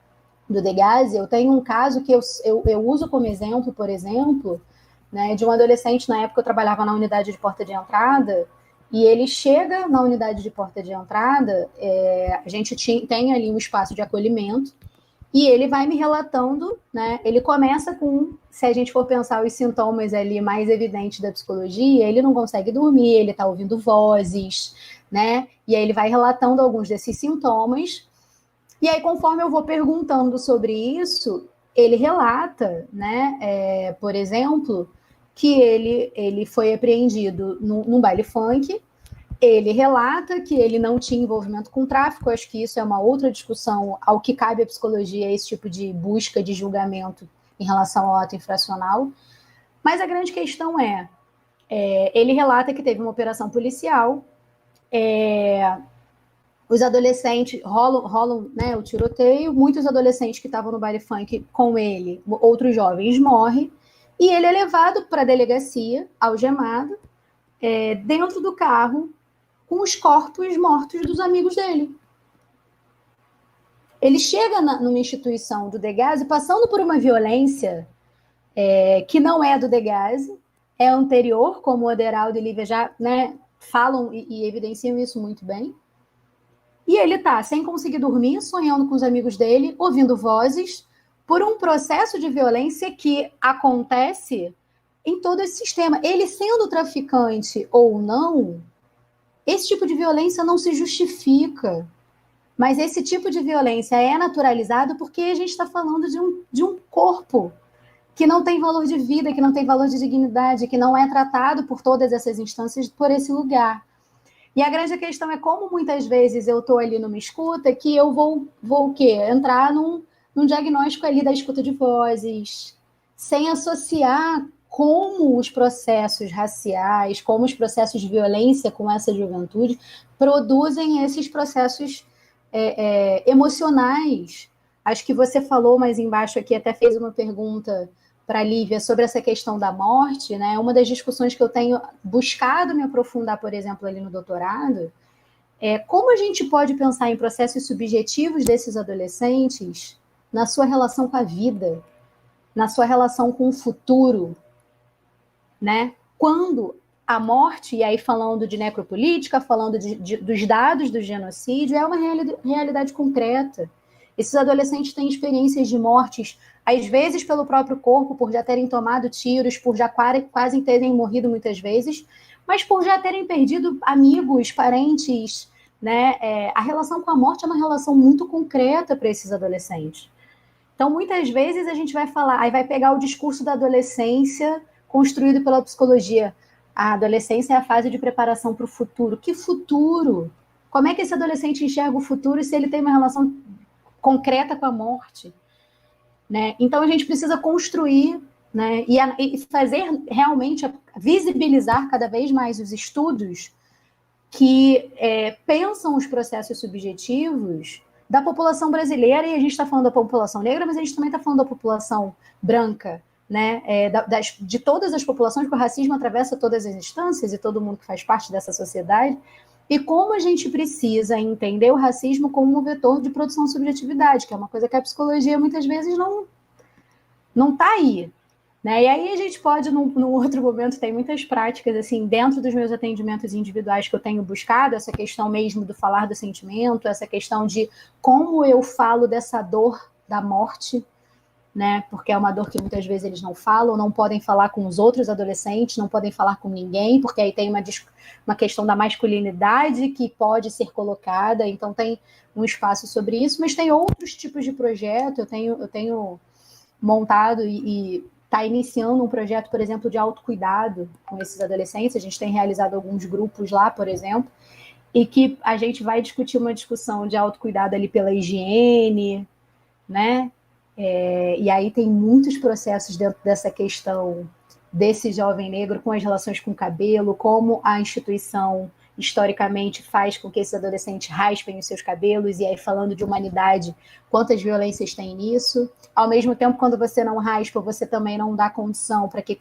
do DGAS, eu tenho um caso que eu uso como exemplo, por exemplo, né, de um adolescente, na época eu trabalhava na unidade de porta de entrada, e ele chega na unidade de porta de entrada, a gente tem ali um espaço de acolhimento, e ele vai me relatando, né, ele começa com, se a gente for pensar os sintomas ali mais evidentes da psicologia, ele não consegue dormir, ele está ouvindo vozes, né, e aí ele vai relatando alguns desses sintomas, e aí conforme eu vou perguntando sobre isso, ele relata, né, por exemplo, que ele foi apreendido num baile funk, Ele relata que ele não tinha envolvimento com tráfico, acho que isso é uma outra discussão ao que cabe a psicologia, esse tipo de busca de julgamento em relação ao ato infracional. Mas a grande questão ele relata que teve uma operação policial, os adolescentes rolam né, o tiroteio, muitos adolescentes que estavam no baile funk com ele, outros jovens morrem, e ele é levado para a delegacia, algemado, dentro do carro, com os corpos mortos dos amigos dele. Ele chega numa instituição do Degase passando por uma violência que não é do Degase, é anterior, como o Oderaldo e Lívia já falam e evidenciam isso muito bem. E ele está sem conseguir dormir, sonhando com os amigos dele, ouvindo vozes, por um processo de violência que acontece em todo esse sistema. Ele sendo traficante ou não, esse tipo de violência não se justifica. Mas esse tipo de violência é naturalizado porque a gente está falando de um corpo que não tem valor de vida, que não tem valor de dignidade, que não é tratado por todas essas instâncias por esse lugar. E a grande questão é como muitas vezes eu estou ali numa escuta que eu vou o quê? Entrar num diagnóstico ali da escuta de vozes, sem associar como os processos raciais, como os processos de violência com essa juventude produzem esses processos emocionais. Acho que você falou mais embaixo aqui, até fez uma pergunta para a Lívia sobre essa questão da morte, né? Uma das discussões que eu tenho buscado me aprofundar, por exemplo, ali no doutorado, é como a gente pode pensar em processos subjetivos desses adolescentes na sua relação com a vida, na sua relação com o futuro, né? Quando a morte, e aí falando de necropolítica, falando dos dados do genocídio, é uma realidade concreta. Esses adolescentes têm experiências de mortes, às vezes pelo próprio corpo, por já terem tomado tiros, por já quase terem morrido muitas vezes, mas por já terem perdido amigos, parentes, né? A relação com a morte é uma relação muito concreta para esses adolescentes. Então, muitas vezes a gente vai falar, aí vai pegar o discurso da adolescência construído pela psicologia. A adolescência é a fase de preparação para o futuro. Que futuro? Como é que esse adolescente enxerga o futuro se ele tem uma relação concreta com a morte? Né? Então, a gente precisa construir, né, e fazer realmente, visibilizar cada vez mais os estudos que pensam os processos subjetivos da população brasileira, e a gente está falando da população negra, mas a gente também está falando da população branca, né? De todas as populações, porque o racismo atravessa todas as instâncias e todo mundo que faz parte dessa sociedade, e como a gente precisa entender o racismo como um vetor de produção de subjetividade, que é uma coisa que a psicologia muitas vezes não está aí. Né? E aí a gente pode, num outro momento, tem muitas práticas, assim, dentro dos meus atendimentos individuais que eu tenho buscado, essa questão mesmo do falar do sentimento, essa questão de como eu falo dessa dor da morte, né? Porque é uma dor que muitas vezes eles não falam, não podem falar com os outros adolescentes, não podem falar com ninguém, porque aí tem uma questão da masculinidade que pode ser colocada, então tem um espaço sobre isso, mas tem outros tipos de projeto, eu tenho montado e está iniciando um projeto, por exemplo, de autocuidado com esses adolescentes. A gente tem realizado alguns grupos lá, por exemplo, e que a gente vai discutir uma discussão de autocuidado ali pela higiene, né? E aí tem muitos processos dentro dessa questão desse jovem negro com as relações com o cabelo, como a instituição historicamente faz com que esses adolescentes raspem os seus cabelos, e aí falando de humanidade, quantas violências tem nisso. Ao mesmo tempo, quando você não raspa, você também não dá condição para que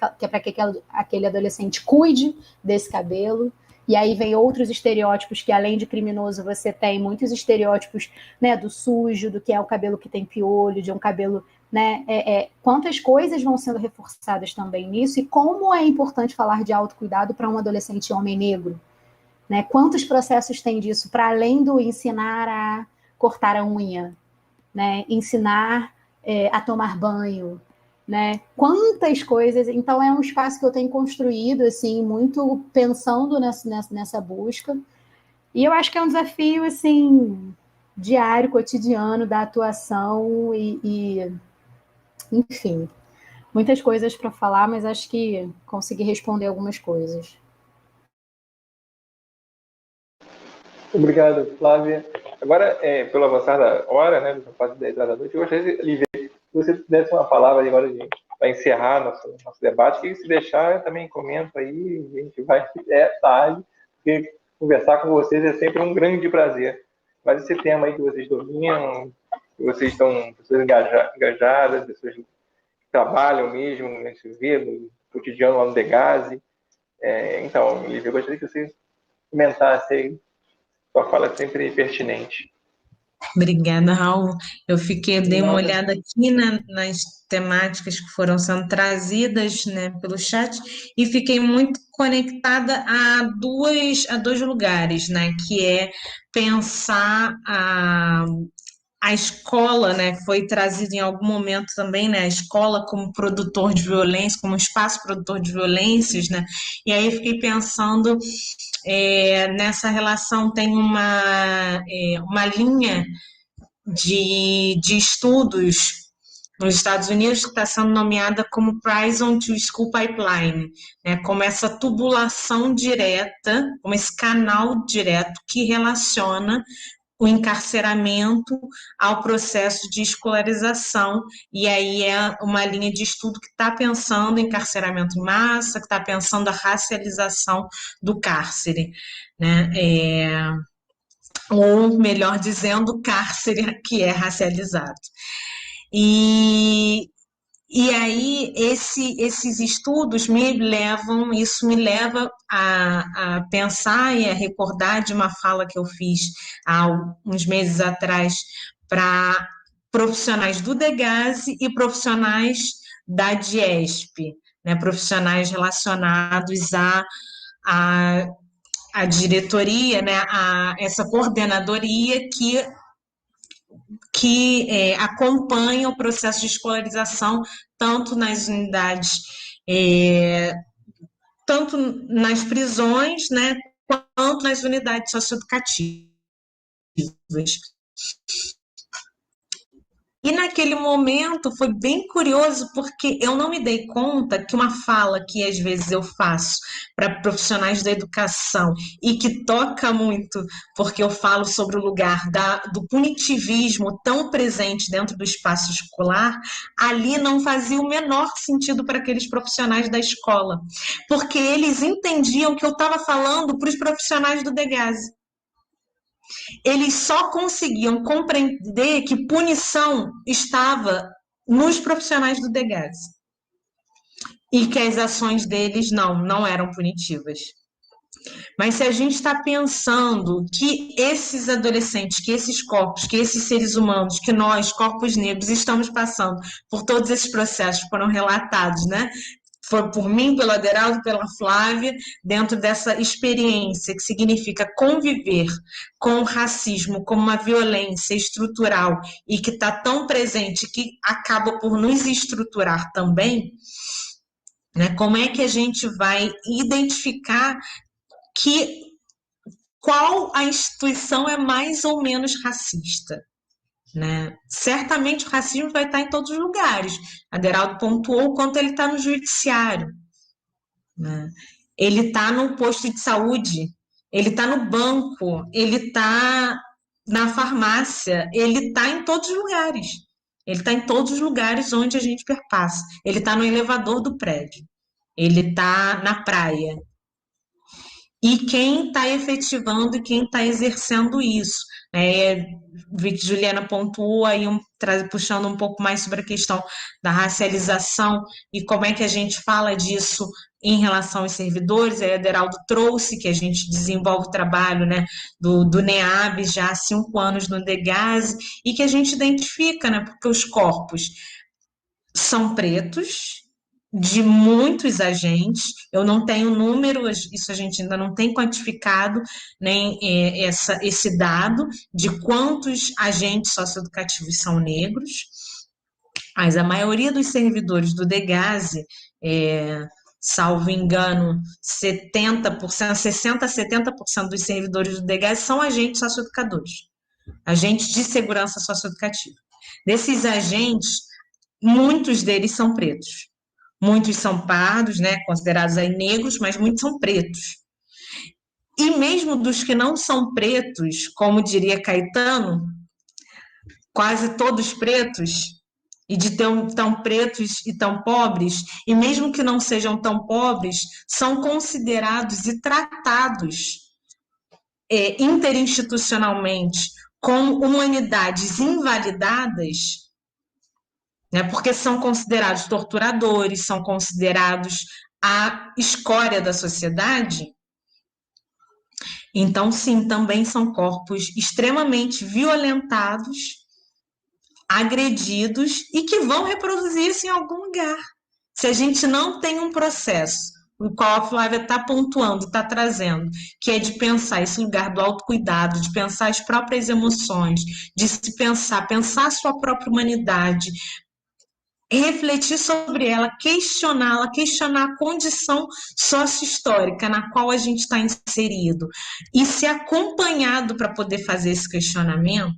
aquele adolescente cuide desse cabelo. E aí vem outros estereótipos que, além de criminoso, você tem muitos estereótipos, né, do sujo, do que é o cabelo que tem piolho, de um cabelo, né? Quantas coisas vão sendo reforçadas também nisso, e como é importante falar de autocuidado para um adolescente homem negro. Né? Quantos processos tem disso, para além do ensinar a cortar a unha, né? Ensinar a tomar banho, né? Quantas coisas. Então, é um espaço que eu tenho construído, assim, muito pensando nessa busca. E eu acho que é um desafio, assim, diário, cotidiano, da atuação enfim, muitas coisas para falar, mas acho que consegui responder algumas coisas. Obrigado, Flávia. Agora, pelo avançar da hora, né, quase 10 horas da noite, eu gostaria, Lívia, que você desse uma palavra agora para encerrar nosso debate, e se deixar, eu também comento aí, a gente vai tarde, porque conversar com vocês é sempre um grande prazer. Mas esse tema aí que vocês dominam, que vocês são pessoas engajadas, pessoas que trabalham mesmo, né, se vê no cotidiano lá no Degase. Então, Lívia, eu gostaria que você comentasse aí. Sua fala é sempre pertinente. Obrigada, Raul. Dei uma olhada aqui nas temáticas que foram sendo trazidas, né, pelo chat, e fiquei muito conectada a dois lugares, né, que é pensar a escola, né, que foi trazido em algum momento também, né, a escola como produtor de violência, como espaço produtor de violências, né, e aí fiquei pensando nessa relação. Tem uma linha de estudos nos Estados Unidos que está sendo nomeada como Prison to School Pipeline, né, como essa tubulação direta, como esse canal direto que relaciona o encarceramento ao processo de escolarização, e aí é uma linha de estudo que está pensando em encarceramento em massa, que está pensando a racialização do cárcere, né? Ou, melhor dizendo, cárcere que é racializado. E aí, esses estudos isso me leva a pensar e a recordar de uma fala que eu fiz há uns meses atrás para profissionais do Degase e profissionais da DIESP, né, profissionais relacionados à diretoria, né, a essa coordenadoria que acompanha o processo de escolarização tanto nas unidades, tanto nas prisões, né, quanto nas unidades socioeducativas. E naquele momento foi bem curioso, porque eu não me dei conta que uma fala que às vezes eu faço para profissionais da educação e que toca muito, porque eu falo sobre o lugar do punitivismo tão presente dentro do espaço escolar, ali não fazia o menor sentido para aqueles profissionais da escola, porque eles entendiam que eu estava falando para os profissionais do Degase. Eles só conseguiam compreender que punição estava nos profissionais do Degase e que as ações deles não eram punitivas. Mas se a gente está pensando que esses adolescentes, que esses corpos, que esses seres humanos, que nós, corpos negros, estamos passando por todos esses processos que foram relatados, né? Foi por mim, pelo Aderaldo, pela Flávia, dentro dessa experiência que significa conviver com o racismo como uma violência estrutural e que está tão presente que acaba por nos estruturar também, né? Como é que a gente vai identificar qual a instituição é mais ou menos racista? Né? Certamente o racismo vai estar em todos os lugares. Aderaldo pontuou o quanto ele está no judiciário, né? Ele está no posto de saúde, ele está no banco, ele está na farmácia, ele está em todos os lugares. Ele está em todos os lugares onde a gente perpassa. Ele está no elevador do prédio, ele está na praia. E quem está efetivando e quem está exercendo isso? Vi que Juliana pontuou aí, puxando um pouco mais sobre a questão da racialização e como é que a gente fala disso em relação aos servidores. A Aderaldo trouxe que a gente desenvolve o trabalho, né, do NEAB já há 5 anos no Degase, e que a gente identifica, né, porque os corpos são pretos, de muitos agentes. Eu não tenho números, isso a gente ainda não tem quantificado, nem esse dado de quantos agentes socioeducativos são negros, mas a maioria dos servidores do Degase, salvo engano, 60% a 70% dos servidores do Degase são agentes socioeducadores, agentes de segurança socioeducativa. Desses agentes, muitos deles são pretos. Muitos são pardos, né, considerados aí negros, mas muitos são pretos. e mesmo dos que não são pretos, como diria Caetano, quase todos pretos, e de tão pretos e tão pobres, e mesmo que não sejam tão pobres, são considerados e tratados interinstitucionalmente como humanidades invalidadas, né, porque são considerados torturadores, são considerados a escória da sociedade. Então, sim, também são corpos extremamente violentados, agredidos e que vão reproduzir isso em algum lugar. Se a gente não tem um processo, o qual a Flávia está pontuando, está trazendo, que é de pensar esse lugar do autocuidado, de pensar as próprias emoções, de se pensar a sua própria humanidade, refletir sobre ela, questioná-la, questionar a condição sócio-histórica na qual a gente está inserido e ser acompanhado para poder fazer esse questionamento,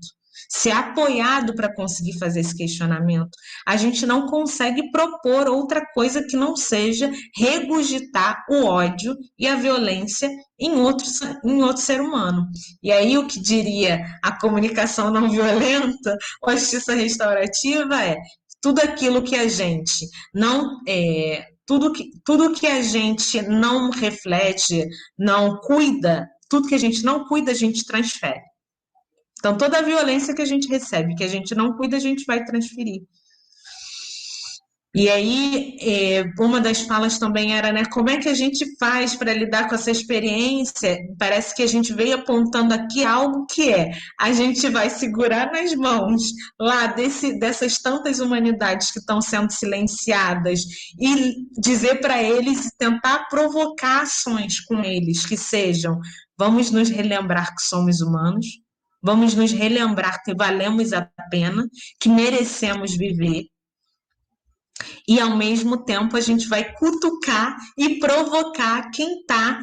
ser apoiado para conseguir fazer esse questionamento, a gente não consegue propor outra coisa que não seja regurgitar o ódio e a violência em outro ser humano. E aí o que diria a comunicação não violenta, ou a justiça restaurativa tudo aquilo que a gente não tudo que a gente não reflete, não cuida, tudo que a gente não cuida, a gente transfere. Então, toda a violência que a gente recebe, que a gente não cuida, a gente vai transferir. E aí, uma das falas também era, né, como é que a gente faz para lidar com essa experiência? Parece que a gente veio apontando aqui algo que a gente vai segurar nas mãos lá dessas tantas humanidades que estão sendo silenciadas e dizer para eles, tentar provocar ações com eles, que sejam, vamos nos relembrar que somos humanos, vamos nos relembrar que valemos a pena, que merecemos viver, e, ao mesmo tempo, a gente vai cutucar e provocar quem está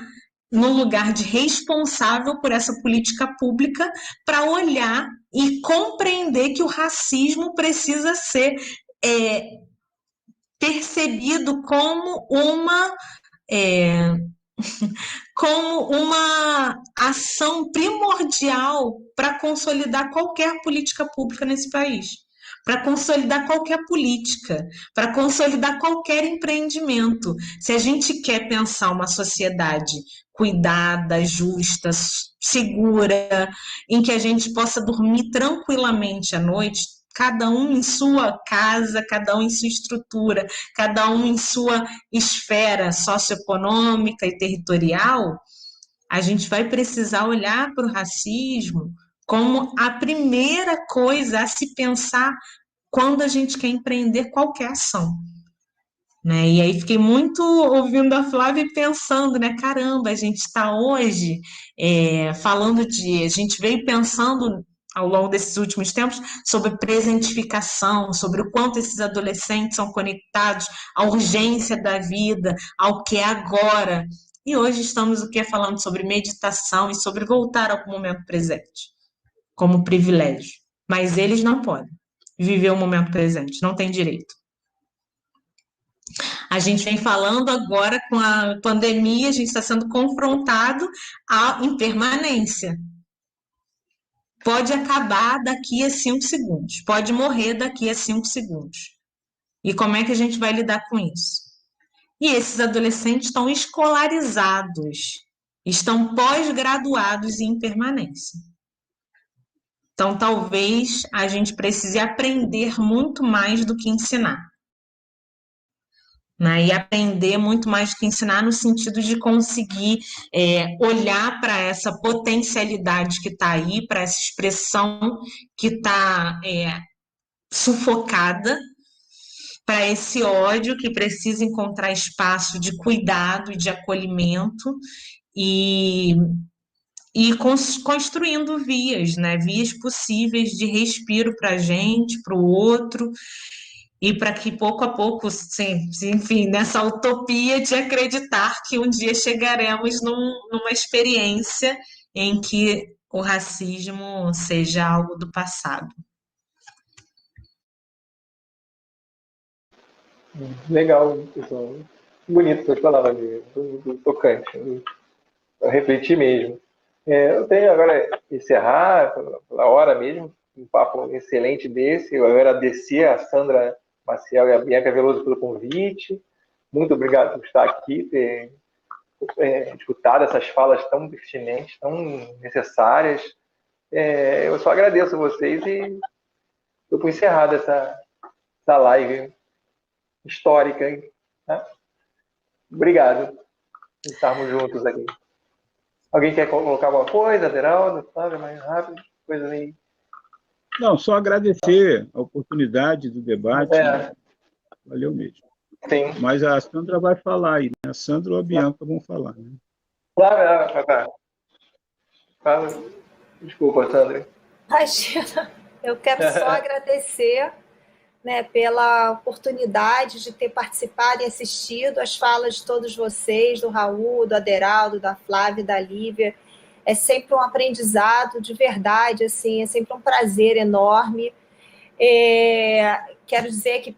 no lugar de responsável por essa política pública para olhar e compreender que o racismo precisa ser percebido como uma ação primordial para consolidar qualquer política pública nesse país, para consolidar qualquer política, para consolidar qualquer empreendimento. Se a gente quer pensar uma sociedade cuidada, justa, segura, em que a gente possa dormir tranquilamente à noite, cada um em sua casa, cada um em sua estrutura, cada um em sua esfera socioeconômica e territorial, a gente vai precisar olhar para o racismo como a primeira coisa a se pensar quando a gente quer empreender qualquer ação. Né? E aí fiquei muito ouvindo a Flávia e pensando, né? Caramba, a gente está hoje falando a gente veio pensando ao longo desses últimos tempos sobre presentificação, sobre o quanto esses adolescentes são conectados à urgência da vida, ao que é agora. E hoje estamos falando sobre meditação e sobre voltar ao momento presente, como privilégio. Mas eles não podem viver o momento presente, não tem direito. A gente vem falando agora com a pandemia, a gente está sendo confrontado à impermanência. Pode acabar daqui a 5 segundos, pode morrer daqui a 5 segundos. E como é que a gente vai lidar com isso? E esses adolescentes estão escolarizados, estão pós-graduados em impermanência. Então, talvez a gente precise aprender muito mais do que ensinar. Né? E aprender muito mais do que ensinar no sentido de conseguir olhar para essa potencialidade que está aí, para essa expressão que está sufocada, para esse ódio que precisa encontrar espaço de cuidado e de acolhimento e construindo vias, né? Vias possíveis de respiro para a gente, para o outro, e para que pouco a pouco, enfim, nessa utopia de acreditar que um dia chegaremos numa experiência em que o racismo seja algo do passado. Legal, pessoal. Bonito suas palavras, do tocante. refletir mesmo. Eu tenho agora encerrar, pela hora mesmo, um papo excelente desse. Eu agradecer a Sandra Maciel e a Bianca Veloso pelo convite. Muito obrigado por estar aqui, ter escutado essas falas tão pertinentes, tão necessárias. Eu só agradeço a vocês e estou por encerrada essa live histórica. Tá? Obrigado por estarmos juntos aqui. Alguém quer colocar alguma coisa, Aderaldo? Sabe, mais rápido? Coisa aí. Não, só agradecer a oportunidade do debate. Valeu mesmo. Sim. Mas a Sandra vai falar aí, né? A Sandra ou a Bianca vão falar, né? Claro. Fala. Desculpa, Sandra. Imagina, eu quero só agradecer, né, pela oportunidade de ter participado e assistido as falas de todos vocês, do Raul, do Aderaldo, da Flávia, da Lívia. É sempre um aprendizado de verdade, assim, é sempre um prazer enorme. Quero dizer que,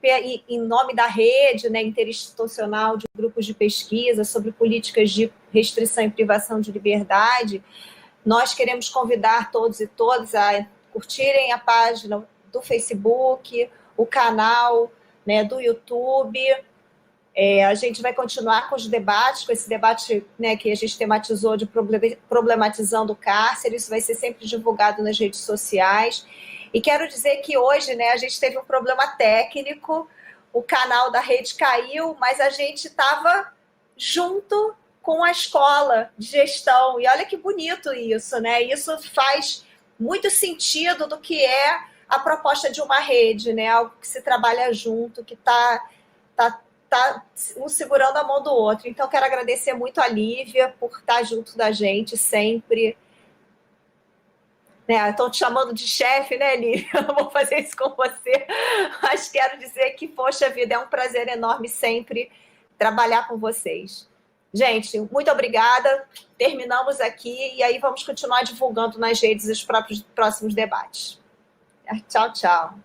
em nome da rede, né, interinstitucional de grupos de pesquisa sobre políticas de restrição e privação de liberdade, nós queremos convidar todos e todas a curtirem a página do Facebook, o canal, né, do YouTube. A gente vai continuar com os debates, com esse debate, né, que a gente tematizou de problematizando o cárcere. Isso vai ser sempre divulgado nas redes sociais. E quero dizer que hoje, né, a gente teve um problema técnico, o canal da rede caiu, mas a gente estava junto com a escola de gestão. E olha que bonito isso, né? Isso faz muito sentido do que é a proposta de uma rede, né? Algo que se trabalha junto, que está um segurando a mão do outro. Então, quero agradecer muito a Lívia por estar junto da gente sempre. Estão te chamando de chefe, né, Lívia? Eu não vou fazer isso com você, mas quero dizer que, poxa vida, é um prazer enorme sempre trabalhar com vocês. Gente, muito obrigada. Terminamos aqui e aí vamos continuar divulgando nas redes os próximos debates. Tchau, tchau.